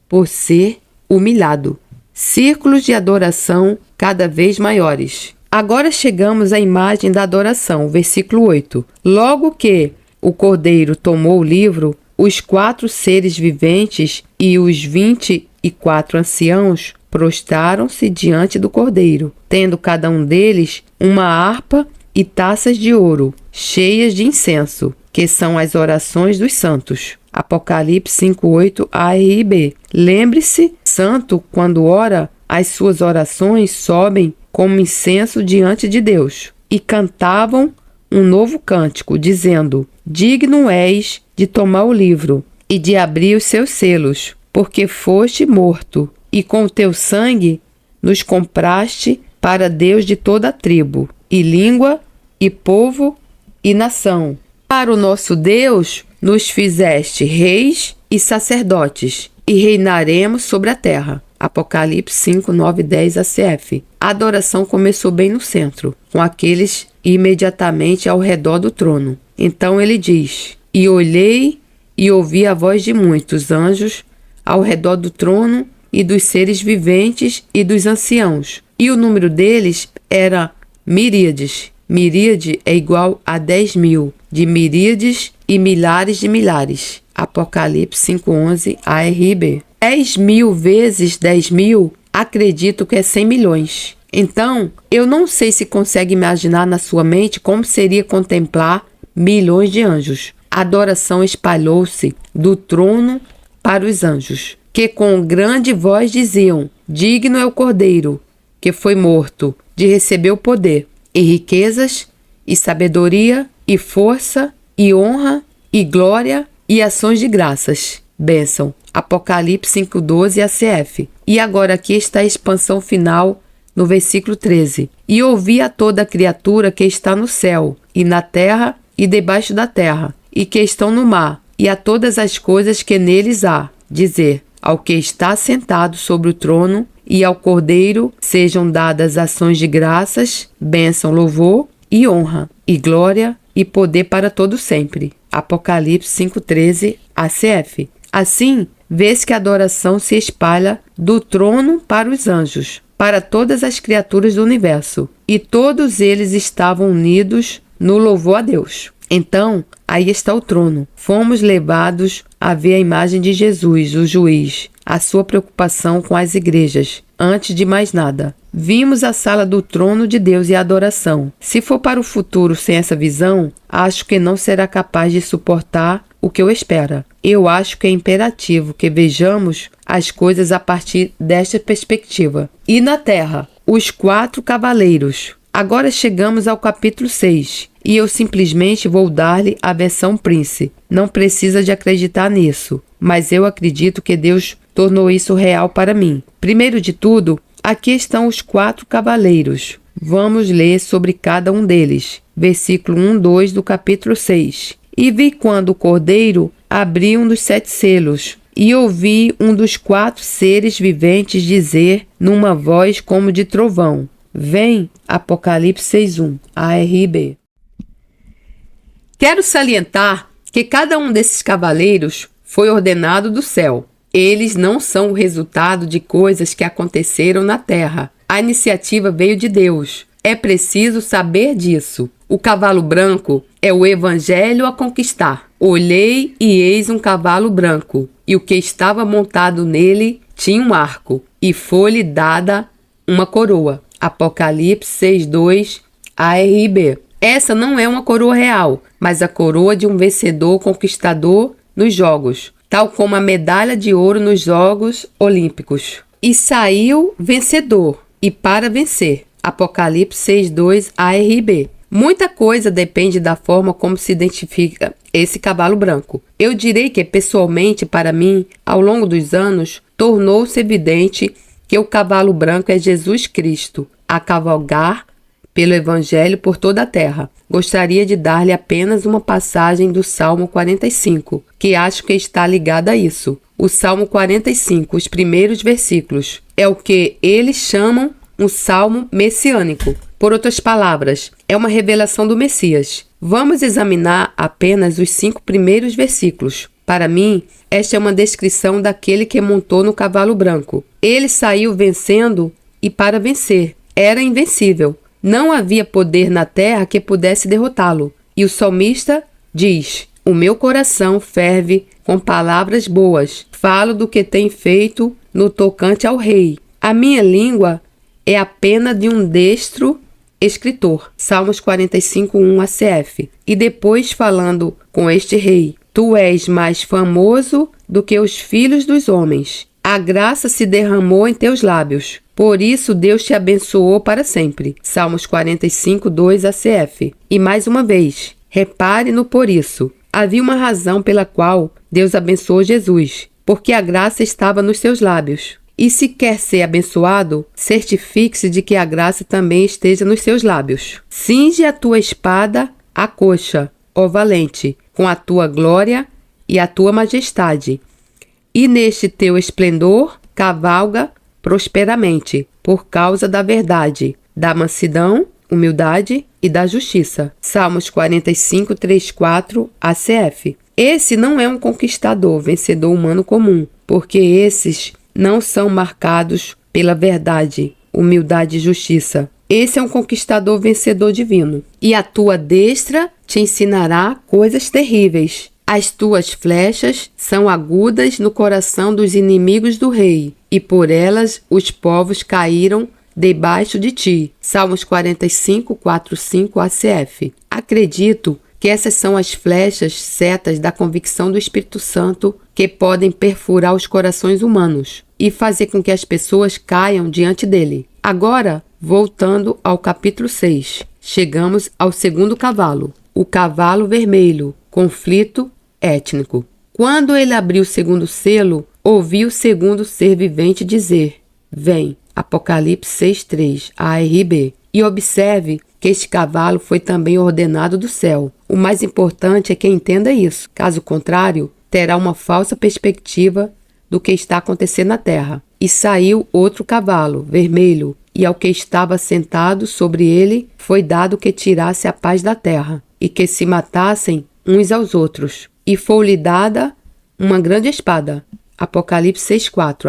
por ser humilhado. Círculos de adoração cada vez maiores. Agora chegamos à imagem da adoração, versículo 8. Logo que o Cordeiro tomou o livro, os 4 seres viventes e os 24 anciãos prostraram-se diante do Cordeiro, tendo cada um deles uma harpa e taças de ouro, cheias de incenso, que são as orações dos santos. Apocalipse 5:8 ARB. Lembre-se, santo, quando ora, as suas orações sobem como incenso diante de Deus. E cantavam um novo cântico, dizendo: Digno és de tomar o livro e de abrir os seus selos, porque foste morto, e com o teu sangue nos compraste para Deus de toda a tribo, e língua, e povo, e nação. Para o nosso Deus nos fizeste reis e sacerdotes, e reinaremos sobre a terra. Apocalipse 5, 9, 10 ACF. A adoração começou bem no centro, com aqueles imediatamente ao redor do trono. Então ele diz: E olhei e ouvi a voz de muitos anjos ao redor do trono e dos seres viventes e dos anciãos. E o número deles era miríades. Miríade é igual a 10.000, de miríades e milhares de milhares. Apocalipse 5:11 ARB. 10.000 vezes 10.000, acredito que é 100 milhões. Então, eu não sei se consegue imaginar na sua mente como seria contemplar milhões de anjos. A adoração espalhou-se do trono para os anjos, que com grande voz diziam: Digno é o Cordeiro, que foi morto, de receber o poder, e riquezas, e sabedoria, e força, e honra, e glória, e ações de graças. Bênção. Apocalipse 5:12 ACF. E agora aqui está a expansão final no versículo 13. E ouvi a toda criatura que está no céu, e na terra, e debaixo da terra, e que estão no mar, e a todas as coisas que neles há, dizer: Ao que está sentado sobre o trono, e ao Cordeiro sejam dadas ações de graças, bênção, louvor e honra, e glória e poder para todo sempre. Apocalipse 5:13 ACF. Assim, vê-se que a adoração se espalha do trono para os anjos, para todas as criaturas do universo, e todos eles estavam unidos no louvor a Deus. Então, aí está o trono. Fomos levados a ver a imagem de Jesus, o juiz, a sua preocupação com as igrejas. Antes de mais nada, vimos a sala do trono de Deus e a adoração. Se for para o futuro sem essa visão, acho que não será capaz de suportar o que eu espero. Eu acho que é imperativo que vejamos as coisas a partir desta perspectiva. E na terra, os 4 cavaleiros. Agora chegamos ao capítulo 6, e eu simplesmente vou dar-lhe a versão Prince. Não precisa de acreditar nisso, mas eu acredito que Deus tornou isso real para mim. Primeiro de tudo, aqui estão os 4 cavaleiros. Vamos ler sobre cada um deles. Versículo 1, 2 do capítulo 6. E vi quando o Cordeiro abriu um dos 7 selos, e ouvi um dos 4 seres viventes dizer numa voz como de trovão: Vem. Apocalipse 6:1 ARB. Quero salientar que cada um desses cavaleiros foi ordenado do céu. Eles não são o resultado de coisas que aconteceram na terra. A iniciativa veio de Deus. É preciso saber disso. O cavalo branco é o evangelho a conquistar. Olhei e eis um cavalo branco, e o que estava montado nele tinha um arco, e foi-lhe dada uma coroa. Apocalipse 6:2 ARB. Essa não é uma coroa real, mas a coroa de um vencedor conquistador nos Jogos, tal como a medalha de ouro nos Jogos Olímpicos. E saiu vencedor, e para vencer. Apocalipse 6:2 ARB. Muita coisa depende da forma como se identifica esse cavalo branco. Eu direi que, pessoalmente, para mim, ao longo dos anos, tornou-se evidente que o cavalo branco é Jesus Cristo, a cavalgar pelo Evangelho por toda a terra. Gostaria de dar-lhe apenas uma passagem do Salmo 45, que acho que está ligada a isso. O Salmo 45, os primeiros versículos, é o que eles chamam um salmo messiânico. Por outras palavras, é uma revelação do Messias. Vamos examinar apenas os 5 primeiros versículos. Para mim, esta é uma descrição daquele que montou no cavalo branco. Ele saiu vencendo e para vencer. Era invencível. Não havia poder na terra que pudesse derrotá-lo. E o salmista diz: O meu coração ferve com palavras boas. Falo do que tem feito no tocante ao rei. A minha língua é a pena de um destro escritor. Salmos 45:1 ACF. E depois falando com este rei: tu és mais famoso do que os filhos dos homens. A graça se derramou em teus lábios. Por isso Deus te abençoou para sempre. Salmos 45:2 ACF. E mais uma vez, repare no por isso. Havia uma razão pela qual Deus abençoou Jesus, porque a graça estava nos seus lábios. E se quer ser abençoado, certifique-se de que a graça também esteja nos seus lábios. Cinge a tua espada à coxa, ó valente, com a tua glória e a tua majestade. E neste teu esplendor cavalga prosperamente, por causa da verdade, da mansidão, humildade e da justiça. Salmos 45:3-4 ACF. Esse não é um conquistador, vencedor humano comum, porque esses não são marcados pela verdade, humildade e justiça. Esse é um conquistador vencedor divino. E a tua destra te ensinará coisas terríveis. As tuas flechas são agudas no coração dos inimigos do rei, e por elas os povos caíram debaixo de ti. Salmos 45:4-5 ACF. Acredito que essas são as flechas, setas da convicção do Espírito Santo que podem perfurar os corações humanos e fazer com que as pessoas caiam diante dele. Agora, voltando ao capítulo 6, chegamos ao segundo cavalo, o cavalo vermelho, conflito étnico. Quando ele abriu o segundo selo, ouvi o segundo ser vivente dizer: vem. Apocalipse 6:3, ARB. E observe que este cavalo foi também ordenado do céu. O mais importante é que entenda isso. Caso contrário, terá uma falsa perspectiva do que está acontecendo na terra. E saiu outro cavalo, vermelho, e ao que estava sentado sobre ele foi dado que tirasse a paz da terra, e que se matassem uns aos outros. E foi-lhe dada uma grande espada. Apocalipse 6:4,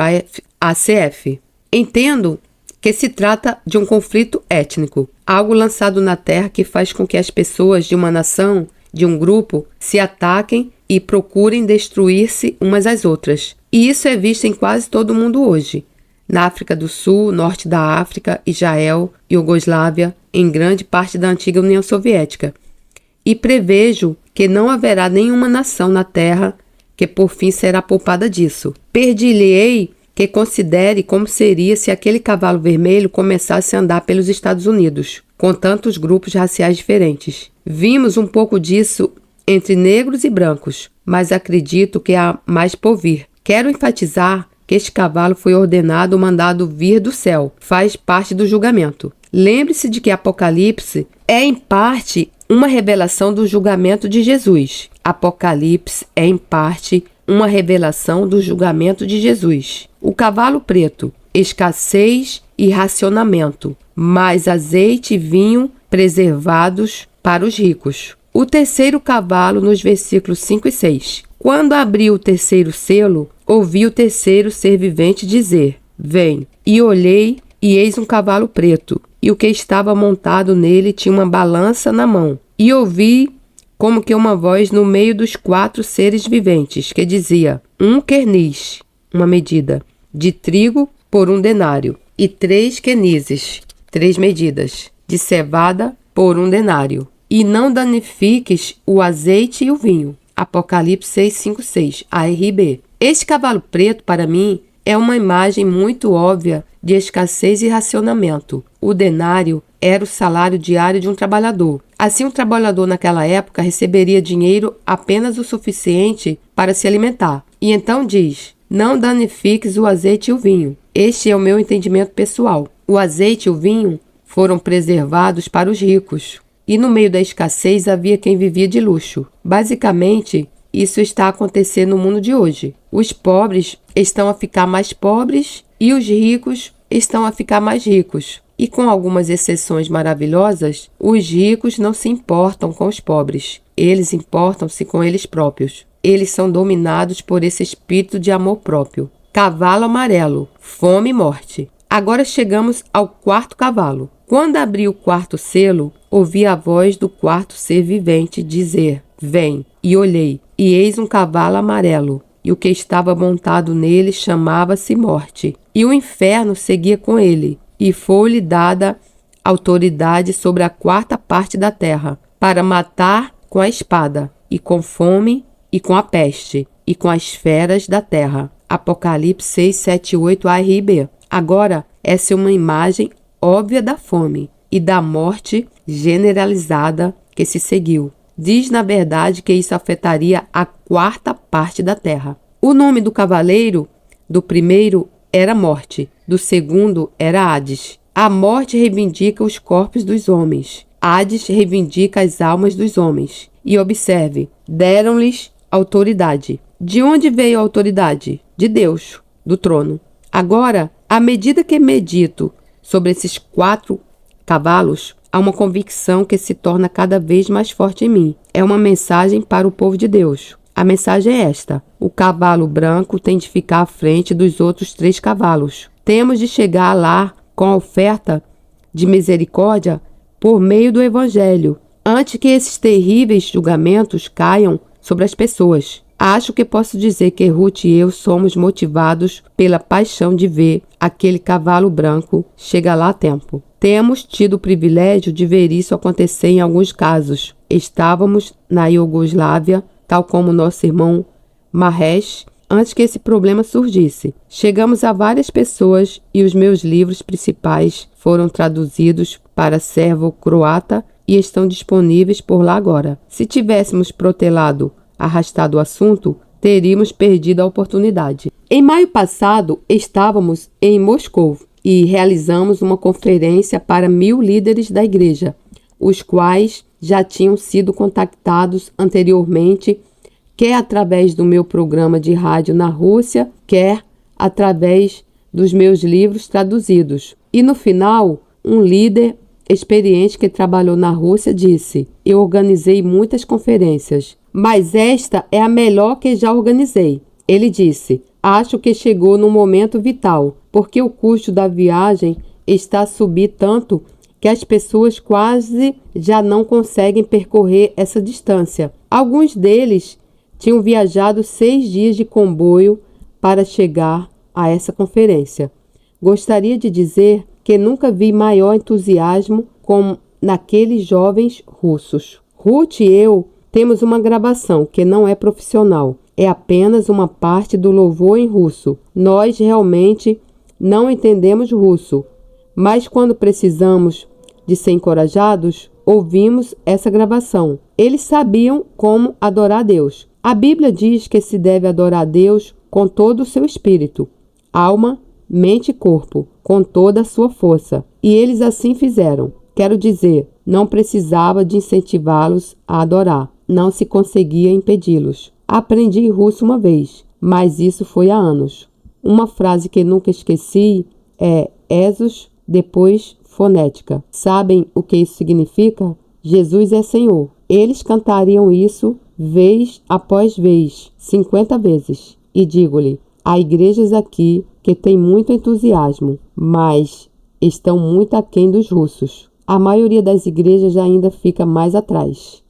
ACF. Entendo que se trata de um conflito étnico, algo lançado na terra que faz com que as pessoas de uma nação, de um grupo, se ataquem e procurem destruir-se umas às outras. E isso é visto em quase todo o mundo hoje. Na África do Sul, norte da África, Israel, Iugoslávia, em grande parte da antiga União Soviética. E prevejo que não haverá nenhuma nação na terra que por fim será poupada disso. Perdi-lhe-ei que considere como seria se aquele cavalo vermelho começasse a andar pelos Estados Unidos, com tantos grupos raciais diferentes. Vimos um pouco disso entre negros e brancos, mas acredito que há mais por vir. Quero enfatizar que este cavalo foi ordenado ou mandado vir do céu, faz parte do julgamento. Lembre-se de que Apocalipse é, em parte, uma revelação do julgamento de Jesus. Apocalipse é, em parte, uma revelação do julgamento de Jesus. O cavalo preto, escassez e racionamento, mais azeite e vinho preservados para os ricos. O terceiro cavalo nos versículos 5 e 6. Quando abriu o terceiro selo, ouvi o terceiro ser vivente dizer: vem. E olhei, e eis um cavalo preto, e o que estava montado nele tinha uma balança na mão. E ouvi como que uma voz no meio dos 4 seres viventes, que dizia: um querniz, uma medida, de trigo por 1 denário, e 3 quenizes, 3 medidas, de cevada por 1 denário. E não danifiques o azeite e o vinho. Apocalipse 6:5-6, ARB. Este cavalo preto, para mim, é uma imagem muito óbvia de escassez e racionamento. O denário era o salário diário de um trabalhador. Assim, um trabalhador naquela época receberia dinheiro apenas o suficiente para se alimentar. E então diz: não danifiques o azeite e o vinho. Este é o meu entendimento pessoal. O azeite e o vinho foram preservados para os ricos. E no meio da escassez havia quem vivia de luxo. Basicamente, isso está acontecendo no mundo de hoje. Os pobres estão a ficar mais pobres e os ricos estão a ficar mais ricos. E com algumas exceções maravilhosas, os ricos não se importam com os pobres. Eles importam-se com eles próprios. Eles são dominados por esse espírito de amor próprio. Cavalo amarelo, fome e morte. Agora chegamos ao quarto cavalo. Quando abri o quarto selo, ouvi a voz do quarto ser vivente dizer: vem. E olhei, e eis um cavalo amarelo, e o que estava montado nele chamava-se Morte, e o inferno seguia com ele, e foi-lhe dada autoridade sobre a quarta parte da terra, para matar com a espada, e com fome, e com a peste, e com as feras da terra. Apocalipse 6, 7, 8, A e B. Agora, essa é uma imagem óbvia da fome e da morte generalizada que se seguiu. Diz, na verdade, que isso afetaria a quarta parte da terra. O nome do cavaleiro do primeiro era Morte, do segundo era Hades. A morte reivindica os corpos dos homens. Hades reivindica as almas dos homens. E observe, deram-lhes autoridade. De onde veio a autoridade? De Deus, do trono. Agora, à medida que medito sobre esses 4 cavalos, há uma convicção que se torna cada vez mais forte em mim. É uma mensagem para o povo de Deus. A mensagem é esta: o cavalo branco tem de ficar à frente dos outros 3 cavalos. Temos de chegar lá com a oferta de misericórdia por meio do Evangelho, antes que esses terríveis julgamentos caiam sobre as pessoas. Acho que posso dizer que Ruth e eu somos motivados pela paixão de ver aquele cavalo branco chegar lá a tempo. Temos tido o privilégio de ver isso acontecer em alguns casos. Estávamos na Iugoslávia, tal como nosso irmão Mahesh, antes que esse problema surgisse. Chegamos a várias pessoas e os meus livros principais foram traduzidos para sérvo-croata e estão disponíveis por lá agora. Se tivéssemos arrastado o assunto, teríamos perdido a oportunidade. Em maio passado, estávamos em Moscou e realizamos uma conferência para 1000 líderes da igreja, os quais já tinham sido contactados anteriormente, quer através do meu programa de rádio na Rússia, quer através dos meus livros traduzidos. E no final, um líder experiente que trabalhou na Rússia disse: eu organizei muitas conferências, mas esta é a melhor que já organizei. Ele disse: acho que chegou num momento vital, porque o custo da viagem está a subir tanto que as pessoas quase já não conseguem percorrer essa distância. Alguns deles tinham viajado 6 dias de comboio para chegar a essa conferência. Gostaria de dizer que nunca vi maior entusiasmo como naqueles jovens russos. Ruth e eu temos uma gravação que não é profissional, é apenas uma parte do louvor em russo. Nós realmente não entendemos russo, mas quando precisamos de ser encorajados, ouvimos essa gravação. Eles sabiam como adorar a Deus. A Bíblia diz que se deve adorar a Deus com todo o seu espírito, alma, mente e corpo, com toda a sua força. E eles assim fizeram. Quero dizer, não precisava de incentivá-los a adorar. Não se conseguia impedi-los. Aprendi russo uma vez, mas isso foi há anos. Uma frase que nunca esqueci é Esos, depois fonética. Sabem o que isso significa? Jesus é Senhor. Eles cantariam isso vez após vez, 50 vezes. E digo-lhe, há igrejas aqui que têm muito entusiasmo, mas estão muito aquém dos russos. A maioria das igrejas ainda fica mais atrás.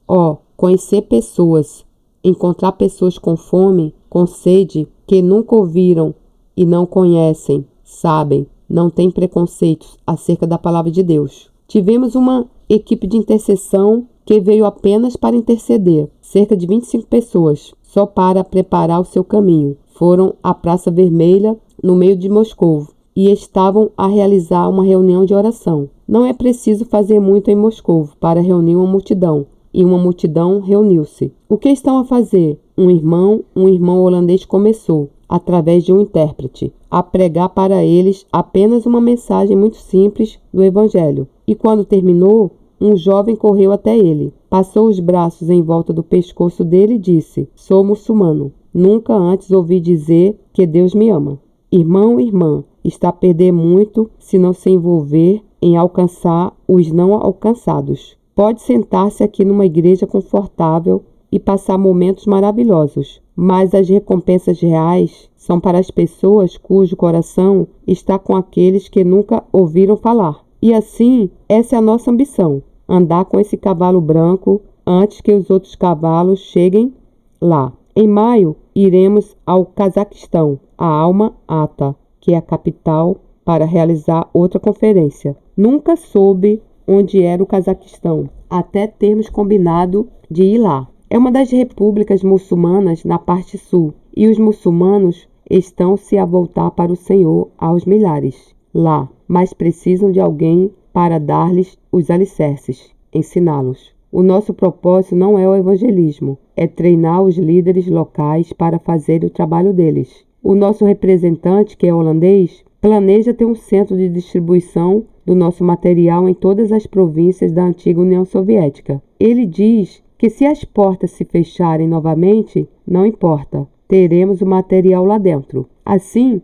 Conhecer pessoas, encontrar pessoas com fome, com sede, que nunca ouviram e não conhecem, sabem, não têm preconceitos acerca da palavra de Deus. Tivemos uma equipe de intercessão que veio apenas para interceder, cerca de 25 pessoas, só para preparar o seu caminho. Foram à Praça Vermelha, no meio de Moscou, e estavam a realizar uma reunião de oração. Não é preciso fazer muito em Moscou para reunir uma multidão, e uma multidão reuniu-se. O que estão a fazer? Um irmão holandês começou, através de um intérprete, a pregar para eles apenas uma mensagem muito simples do Evangelho. E quando terminou, um jovem correu até ele, passou os braços em volta do pescoço dele e disse: sou muçulmano. Nunca antes ouvi dizer que Deus me ama. Irmão e irmã, está a perder muito se não se envolver em alcançar os não alcançados. Pode sentar-se aqui numa igreja confortável e passar momentos maravilhosos, mas as recompensas reais são para as pessoas cujo coração está com aqueles que nunca ouviram falar. E assim, essa é a nossa ambição, andar com esse cavalo branco antes que os outros cavalos cheguem lá. Em maio, iremos ao Cazaquistão, a Alma Ata, que é a capital, para realizar outra conferência. Nunca soube onde era o Cazaquistão, até termos combinado de ir lá. É uma das repúblicas muçulmanas na parte sul, e os muçulmanos estão-se a voltar para o Senhor aos milhares lá, mas precisam de alguém para dar-lhes os alicerces, ensiná-los. O nosso propósito não é o evangelismo, é treinar os líderes locais para fazer o trabalho deles. O nosso representante, que é holandês, planeja ter um centro de distribuição do nosso material em todas as províncias da antiga União Soviética. Ele diz que se as portas se fecharem novamente, não importa, teremos o material lá dentro. Assim,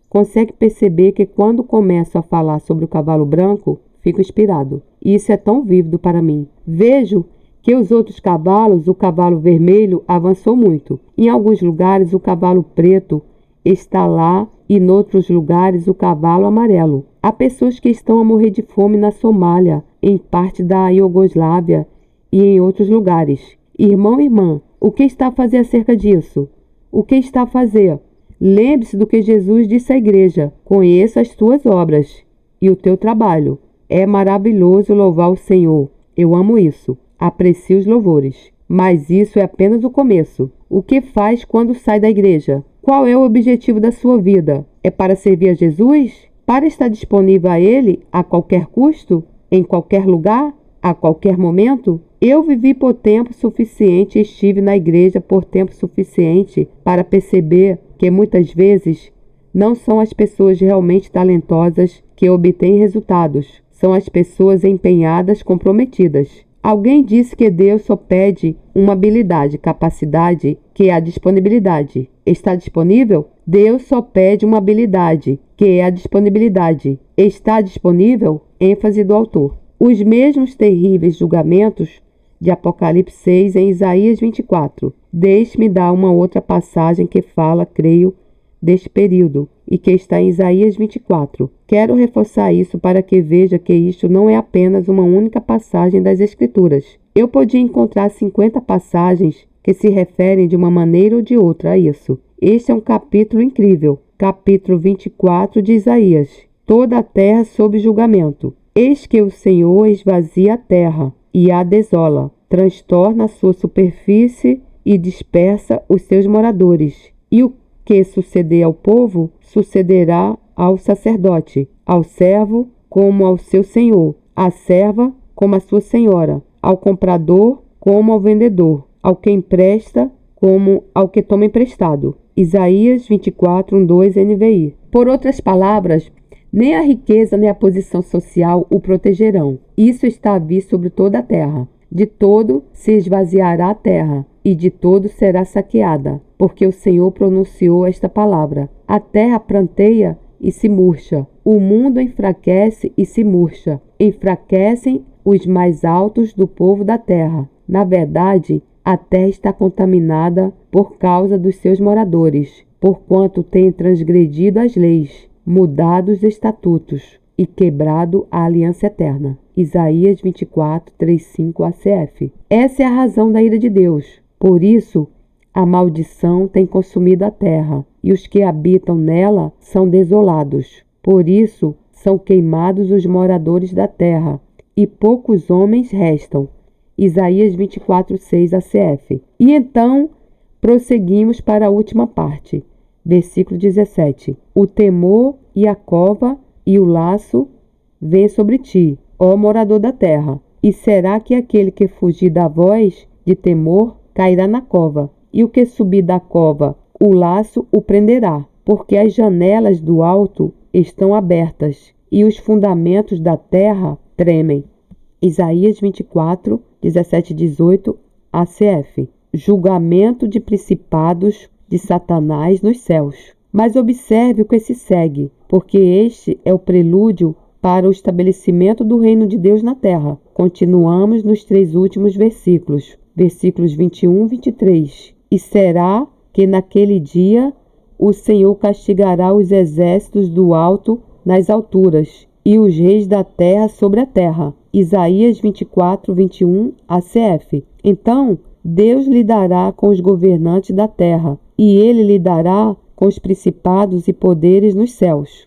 consegue perceber que quando começo a falar sobre o cavalo branco, fico inspirado. Isso é tão vívido para mim. Vejo que os outros cavalos, o cavalo vermelho, avançou muito. Em alguns lugares, o cavalo preto está lá e em outros lugares, o cavalo amarelo. Há pessoas que estão a morrer de fome na Somália, em parte da Iugoslávia e em outros lugares. Irmão e irmã, o que está a fazer acerca disso? O que está a fazer? Lembre-se do que Jesus disse à igreja: conheça as tuas obras e o teu trabalho. É maravilhoso louvar o Senhor. Eu amo isso. Aprecio os louvores. Mas isso é apenas o começo. O que faz quando sai da igreja? Qual é o objetivo da sua vida? É para servir a Jesus? Para estar disponível a Ele a qualquer custo? Em qualquer lugar? A qualquer momento? Eu vivi por tempo suficiente e estive na igreja por tempo suficiente para perceber que muitas vezes não são as pessoas realmente talentosas que obtêm resultados, são as pessoas empenhadas, comprometidas. Alguém disse que Deus só pede uma habilidade, capacidade, que é a disponibilidade. Está disponível? Deus só pede uma habilidade, que é a disponibilidade. Está disponível? ênfase do autor. Os mesmos terríveis julgamentos de Apocalipse 6 em Isaías 24. Deixe-me dar uma outra passagem que fala, creio, deste período e que está em Isaías 24. Quero reforçar isso para que veja que isto não é apenas uma única passagem das Escrituras. Eu podia encontrar 50 passagens que se referem de uma maneira ou de outra a isso. Este é um capítulo incrível. Capítulo 24 de Isaías. Toda a terra sob julgamento. Eis que o Senhor esvazia a terra e a desola, transtorna a sua superfície e dispersa os seus moradores. E o que suceder ao povo, sucederá ao sacerdote, ao servo como ao seu senhor, à serva como à sua senhora, ao comprador como ao vendedor, ao que empresta como ao que toma emprestado. Isaías 24, 2 NVI. Por outras palavras, nem a riqueza nem a posição social o protegerão. Isso está a vir sobre toda a terra. De todo se esvaziará a terra, e de todo será saqueada, porque o Senhor pronunciou esta palavra. A terra pranteia e se murcha, o mundo enfraquece e se murcha. Enfraquecem os mais altos do povo da terra. Na verdade, a terra está contaminada por causa dos seus moradores, porquanto tem transgredido as leis, mudado os estatutos e quebrado a aliança eterna. Isaías 24, 3-5 ACF. Essa é a razão da ira de Deus. Por isso, a maldição tem consumido a terra, e os que habitam nela são desolados. Por isso, são queimados os moradores da terra, e poucos homens restam. Isaías 24, 6 ACF. E então, prosseguimos para a última parte. Versículo 17. O temor e a cova e o laço vêm sobre ti, ó morador da terra. E será que aquele que fugir da voz de temor cairá na cova, e o que subir da cova, o laço o prenderá, porque as janelas do alto estão abertas, e os fundamentos da terra tremem. Isaías 24, 17-18 ACF. Julgamento de principados de Satanás nos céus. Mas observe o que se segue, porque este é o prelúdio para o estabelecimento do reino de Deus na terra. Continuamos nos 3 últimos versículos, versículos 21 e 23. E será que naquele dia o Senhor castigará os exércitos do alto nas alturas, e os reis da terra sobre a terra. Isaías 24, 21 ACF. Então Deus lidará com os governantes da terra, e ele lidará com os principados e poderes nos céus.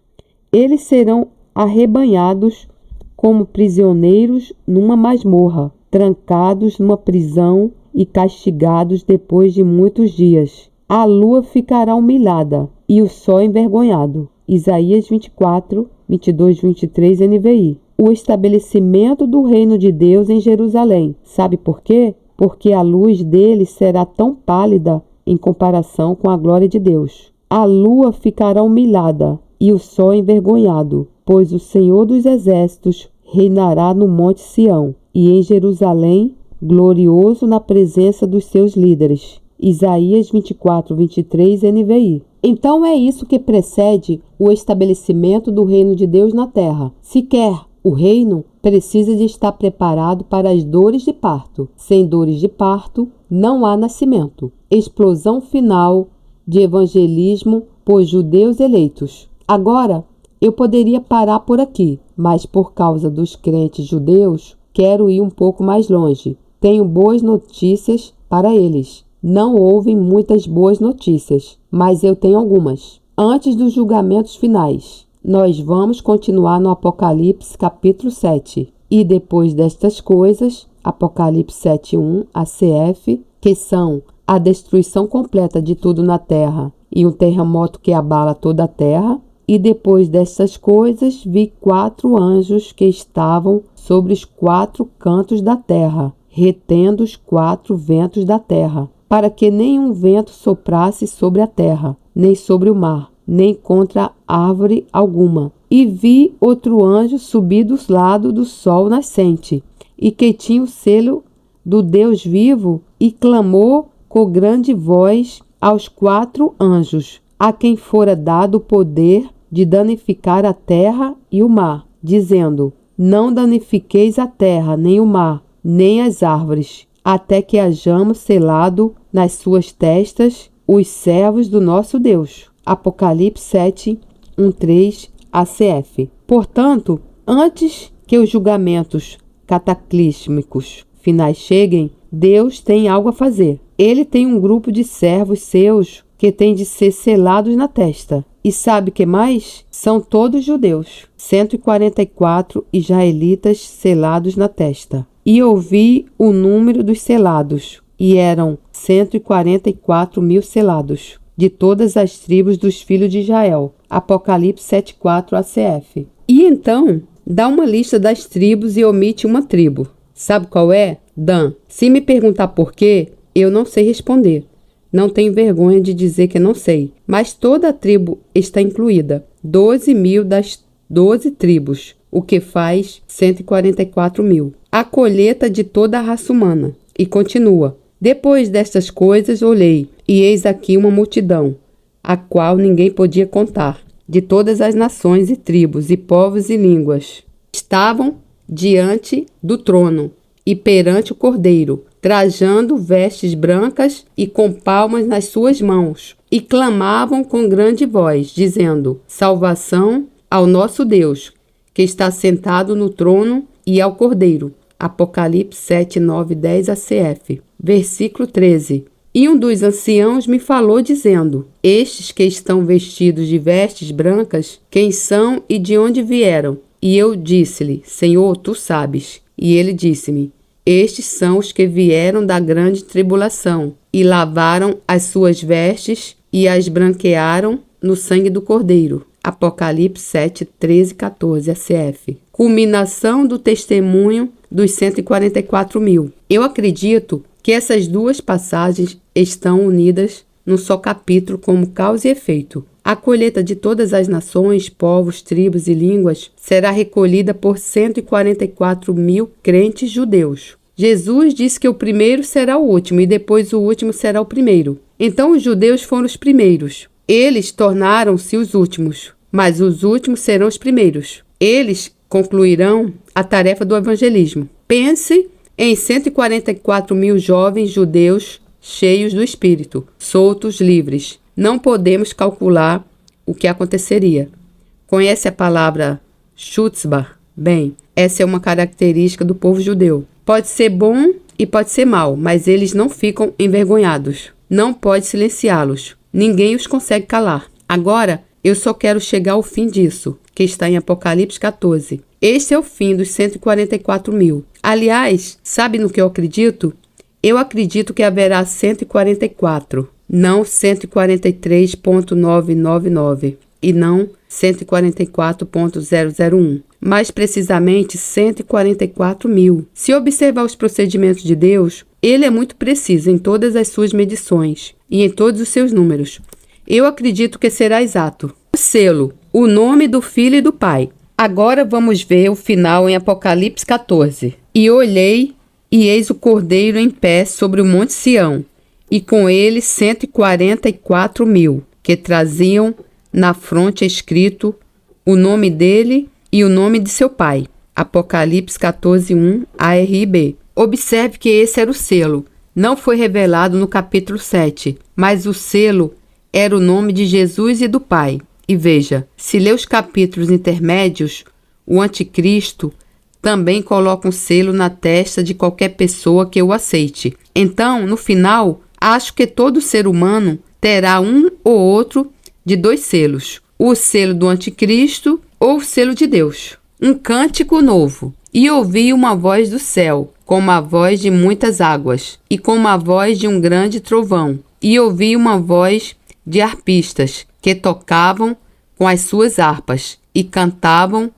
Eles serão arrebanhados como prisioneiros numa masmorra, trancados numa prisão e castigados depois de muitos dias. A lua ficará humilhada e o sol envergonhado. Isaías 24, 22, 23 NVI. O estabelecimento do reino de Deus em Jerusalém. Sabe por quê? Porque a luz dele será tão pálida em comparação com a glória de Deus. A lua ficará humilhada e o sol envergonhado, pois o Senhor dos Exércitos reinará no Monte Sião e em Jerusalém, glorioso na presença dos seus líderes. Isaías 24, 23 NVI. Então é isso que precede o estabelecimento do reino de Deus na terra. Se quer o reino, precisa de estar preparado para as dores de parto. Sem dores de parto, não há nascimento. Explosão final de evangelismo por judeus eleitos. Agora, eu poderia parar por aqui, mas por causa dos crentes judeus, quero ir um pouco mais longe. Tenho boas notícias para eles. Não houve muitas boas notícias, mas eu tenho algumas. Antes dos julgamentos finais, nós vamos continuar no Apocalipse capítulo 7. E depois destas coisas, Apocalipse 7:1 ACF, que são a destruição completa de tudo na terra e um terremoto que abala toda a terra. E depois destas coisas, vi 4 anjos que estavam sobre os 4 cantos da terra, retendo os 4 ventos da terra, para que nenhum vento soprasse sobre a terra, nem sobre o mar, nem contra árvore alguma. E vi outro anjo subir do lado do sol nascente, e que tinha o selo do Deus vivo, e clamou com grande voz aos 4 anjos, a quem fora dado o poder de danificar a terra e o mar, dizendo: não danifiqueis a terra, nem o mar, nem as árvores, até que hajamos selado nas suas testas os servos do nosso Deus. Apocalipse 7, 1-3 ACF. Portanto, antes que os julgamentos cataclísmicos finais cheguem, Deus tem algo a fazer. Ele tem um grupo de servos seus que tem de ser selados na testa. E sabe que mais? São todos judeus. 144 israelitas selados na testa. E ouvi o número dos selados, e eram 144.000 selados, de todas as tribos dos filhos de Israel. Apocalipse 7:4 ACF. E então, dá uma lista das tribos e omite uma tribo. Sabe qual é? Dan. Se me perguntar por quê, eu não sei responder. Não tenho vergonha de dizer que não sei. Mas toda a tribo está incluída. 12.000 das 12 tribos, o que faz 144.000. A colheita de toda a raça humana. E continua. Depois destas coisas olhei, e eis aqui uma multidão, a qual ninguém podia contar, de todas as nações e tribos e povos e línguas. Estavam diante do trono e perante o Cordeiro, trajando vestes brancas e com palmas nas suas mãos, e clamavam com grande voz, dizendo: salvação ao nosso Deus, que está sentado no trono, e ao Cordeiro. Apocalipse 7, 9, 10 ACF. Versículo 13. E um dos anciãos me falou, dizendo: estes que estão vestidos de vestes brancas, quem são e de onde vieram? E eu disse-lhe: Senhor, tu sabes. E ele disse-me: estes são os que vieram da grande tribulação, e lavaram as suas vestes, e as branquearam no sangue do Cordeiro. Apocalipse 7, 13, 14 ACF. Culminação do testemunho dos 144.000. Eu acredito que essas duas passagens estão unidas num só capítulo como causa e efeito. A colheita de todas as nações, povos, tribos e línguas será recolhida por 144.000 crentes judeus. Jesus disse que o primeiro será o último e depois o último será o primeiro. Então os judeus foram os primeiros. Eles tornaram-se os últimos, mas os últimos serão os primeiros. Eles concluirão a tarefa do evangelismo. Pense em 144.000 jovens judeus cheios do Espírito, soltos, livres. Não podemos calcular o que aconteceria. Conhece a palavra chutzpah? Bem, essa é uma característica do povo judeu. Pode ser bom e pode ser mal, mas eles não ficam envergonhados. Não pode silenciá-los. ninguém os consegue calar. Agora, eu só quero chegar ao fim disso, que está em Apocalipse 14. Este é o fim dos 144 mil. Aliás, sabe no que eu acredito? Eu acredito que haverá 144, não 143.999 e não 144.001, mais precisamente 144 mil. Se observar os procedimentos de Deus, Ele é muito preciso em todas as suas medições e em todos os seus números. Eu acredito que será exato. O selo, o nome do Filho e do Pai. Agora vamos ver o final em Apocalipse 14. E olhei, e eis o Cordeiro em pé sobre o monte Sião, e com ele 144 mil, que traziam na fronte escrito o nome dele e o nome de seu pai. Apocalipse 14:1 ARB. Observe que esse era o selo. Não foi revelado no capítulo 7, mas o selo era o nome de Jesus e do Pai. E veja, se ler os capítulos intermédios, o anticristo também coloca um selo na testa de qualquer pessoa que o aceite. Então, no final, acho que todo ser humano terá um ou outro de dois selos. O selo do anticristo ou o selo de Deus. Um cântico novo. E ouvi uma voz do céu, como a voz de muitas águas, e como a voz de um grande trovão. E ouvi uma voz de harpistas, que tocavam com as suas harpas, e cantavam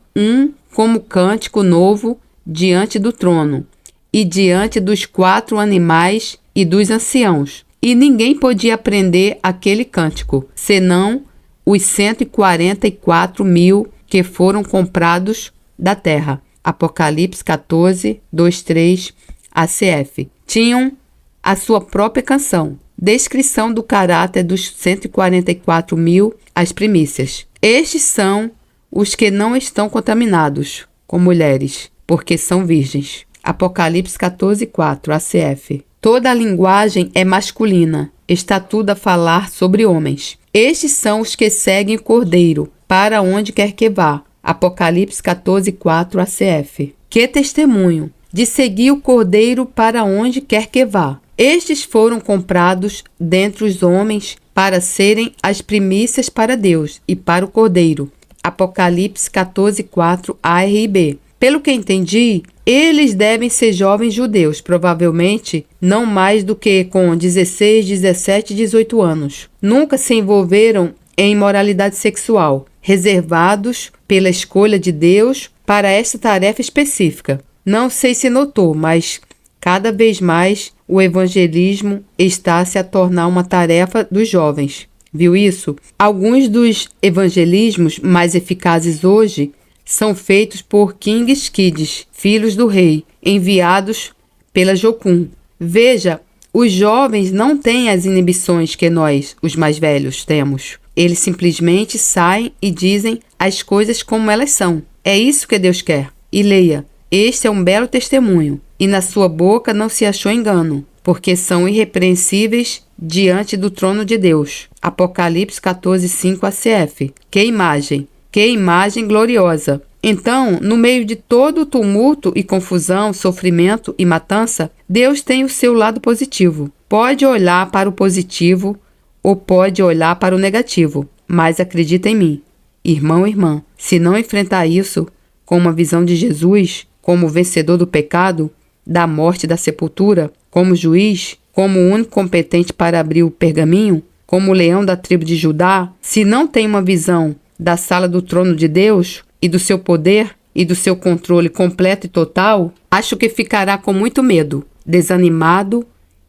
como cântico novo diante do trono, e diante dos 4 animais e dos anciãos. E ninguém podia aprender aquele cântico, senão os 144 mil que foram comprados da terra. Apocalipse 14, 2-3 ACF. Tinham a sua própria canção. Descrição do caráter dos 144 mil, as primícias. Estes são os que não estão contaminados com mulheres, porque são virgens. Apocalipse 14:4 ACF. Toda a linguagem é masculina, está tudo a falar sobre homens. Estes são os que seguem o Cordeiro, para onde quer que vá. Apocalipse 14:4 ACF. Que testemunho de seguir o Cordeiro para onde quer que vá. Estes foram comprados dentre os homens para serem as primícias para Deus e para o Cordeiro. Apocalipse 14:4 ARB. Pelo que entendi, eles devem ser jovens judeus, provavelmente não mais do que com 16, 17 e 18 anos. Nunca se envolveram em imoralidade sexual, reservados pela escolha de Deus para esta tarefa específica. Não sei se notou, mas cada vez mais o evangelismo está a se tornar uma tarefa dos jovens. Viu isso? Alguns dos evangelismos mais eficazes hoje são feitos por Kings Kids, filhos do rei, enviados pela Jocum. Veja, os jovens não têm as inibições que nós, os mais velhos, temos. Eles simplesmente saem e dizem as coisas como elas são. É isso que Deus quer. E leia, este é um belo testemunho, e na sua boca não se achou engano, porque são irrepreensíveis diante do trono de Deus. Apocalipse 14:5 ACF. Que imagem gloriosa! Então, no meio de todo o tumulto e confusão, sofrimento e matança, Deus tem o seu lado positivo. Pode olhar para o positivo ou pode olhar para o negativo, mas acredita em mim. Irmão e irmã, se não enfrentar isso com uma visão de Jesus, como vencedor do pecado, da morte e da sepultura, como juiz, como o único competente para abrir o pergaminho, como o leão da tribo de Judá, se não tem uma visão da sala do trono de Deus e do seu poder e do seu controle completo e total, acho que ficará com muito medo, desanimado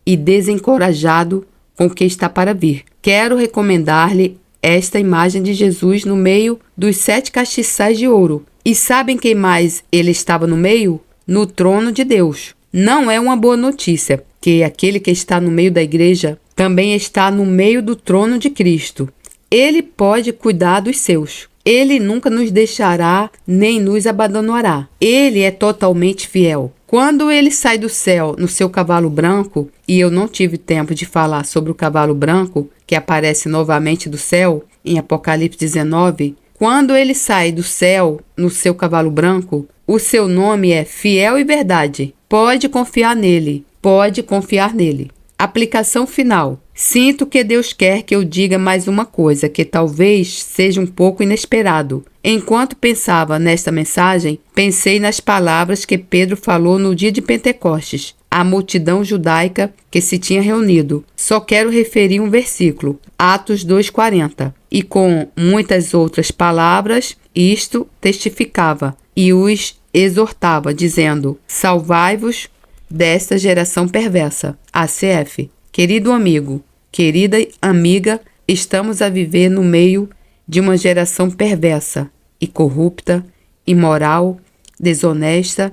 e desencorajado com o que está para vir. Quero recomendar-lhe esta imagem de Jesus no meio dos 7 castiçais de ouro. E sabem quem mais ele estava no meio? No trono de Deus. Não é uma boa notícia que aquele que está no meio da igreja também está no meio do trono de Cristo. Ele pode cuidar dos seus. Ele nunca nos deixará nem nos abandonará. Ele é totalmente fiel. Quando ele sai do céu no seu cavalo branco, e eu não tive tempo de falar sobre o cavalo branco, que aparece novamente do céu, em Apocalipse 19, quando ele sai do céu no seu cavalo branco, o seu nome é Fiel e Verdade. Pode confiar nele. Pode confiar nele. Aplicação final. Sinto que Deus quer que eu diga mais uma coisa que talvez seja um pouco inesperado. Enquanto pensava nesta mensagem, pensei nas palavras que Pedro falou no dia de Pentecostes, à multidão judaica que se tinha reunido. Só quero referir um versículo, Atos 2,40. E com muitas outras palavras, isto testificava e os exortava, dizendo: salvai-vos desta geração perversa. ACF. Querido amigo, querida amiga, estamos a viver no meio de uma geração perversa e corrupta, imoral, desonesta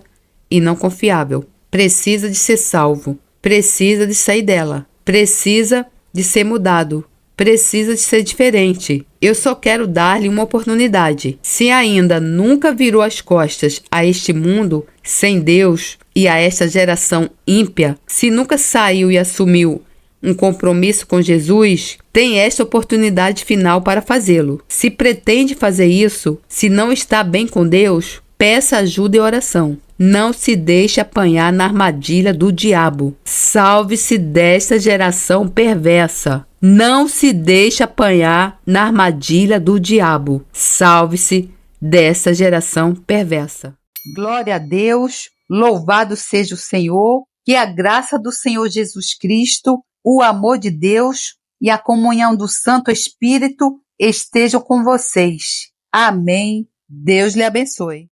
e não confiável. Precisa de ser salvo, precisa de sair dela, precisa de ser mudado, precisa de ser diferente. Eu só quero dar-lhe uma oportunidade. Se ainda nunca virou as costas a este mundo sem Deus e a esta geração ímpia, se nunca saiu e assumiu um compromisso com Jesus, tem esta oportunidade final para fazê-lo. Se pretende fazer isso, se não está bem com Deus, peça ajuda e oração. Não se deixe apanhar na armadilha do diabo. Salve-se desta geração perversa. Não se deixe apanhar na armadilha do diabo. Salve-se dessa geração perversa. Glória a Deus, louvado seja o Senhor, que a graça do Senhor Jesus Cristo, o amor de Deus e a comunhão do Santo Espírito estejam com vocês. Amém. Deus lhe abençoe.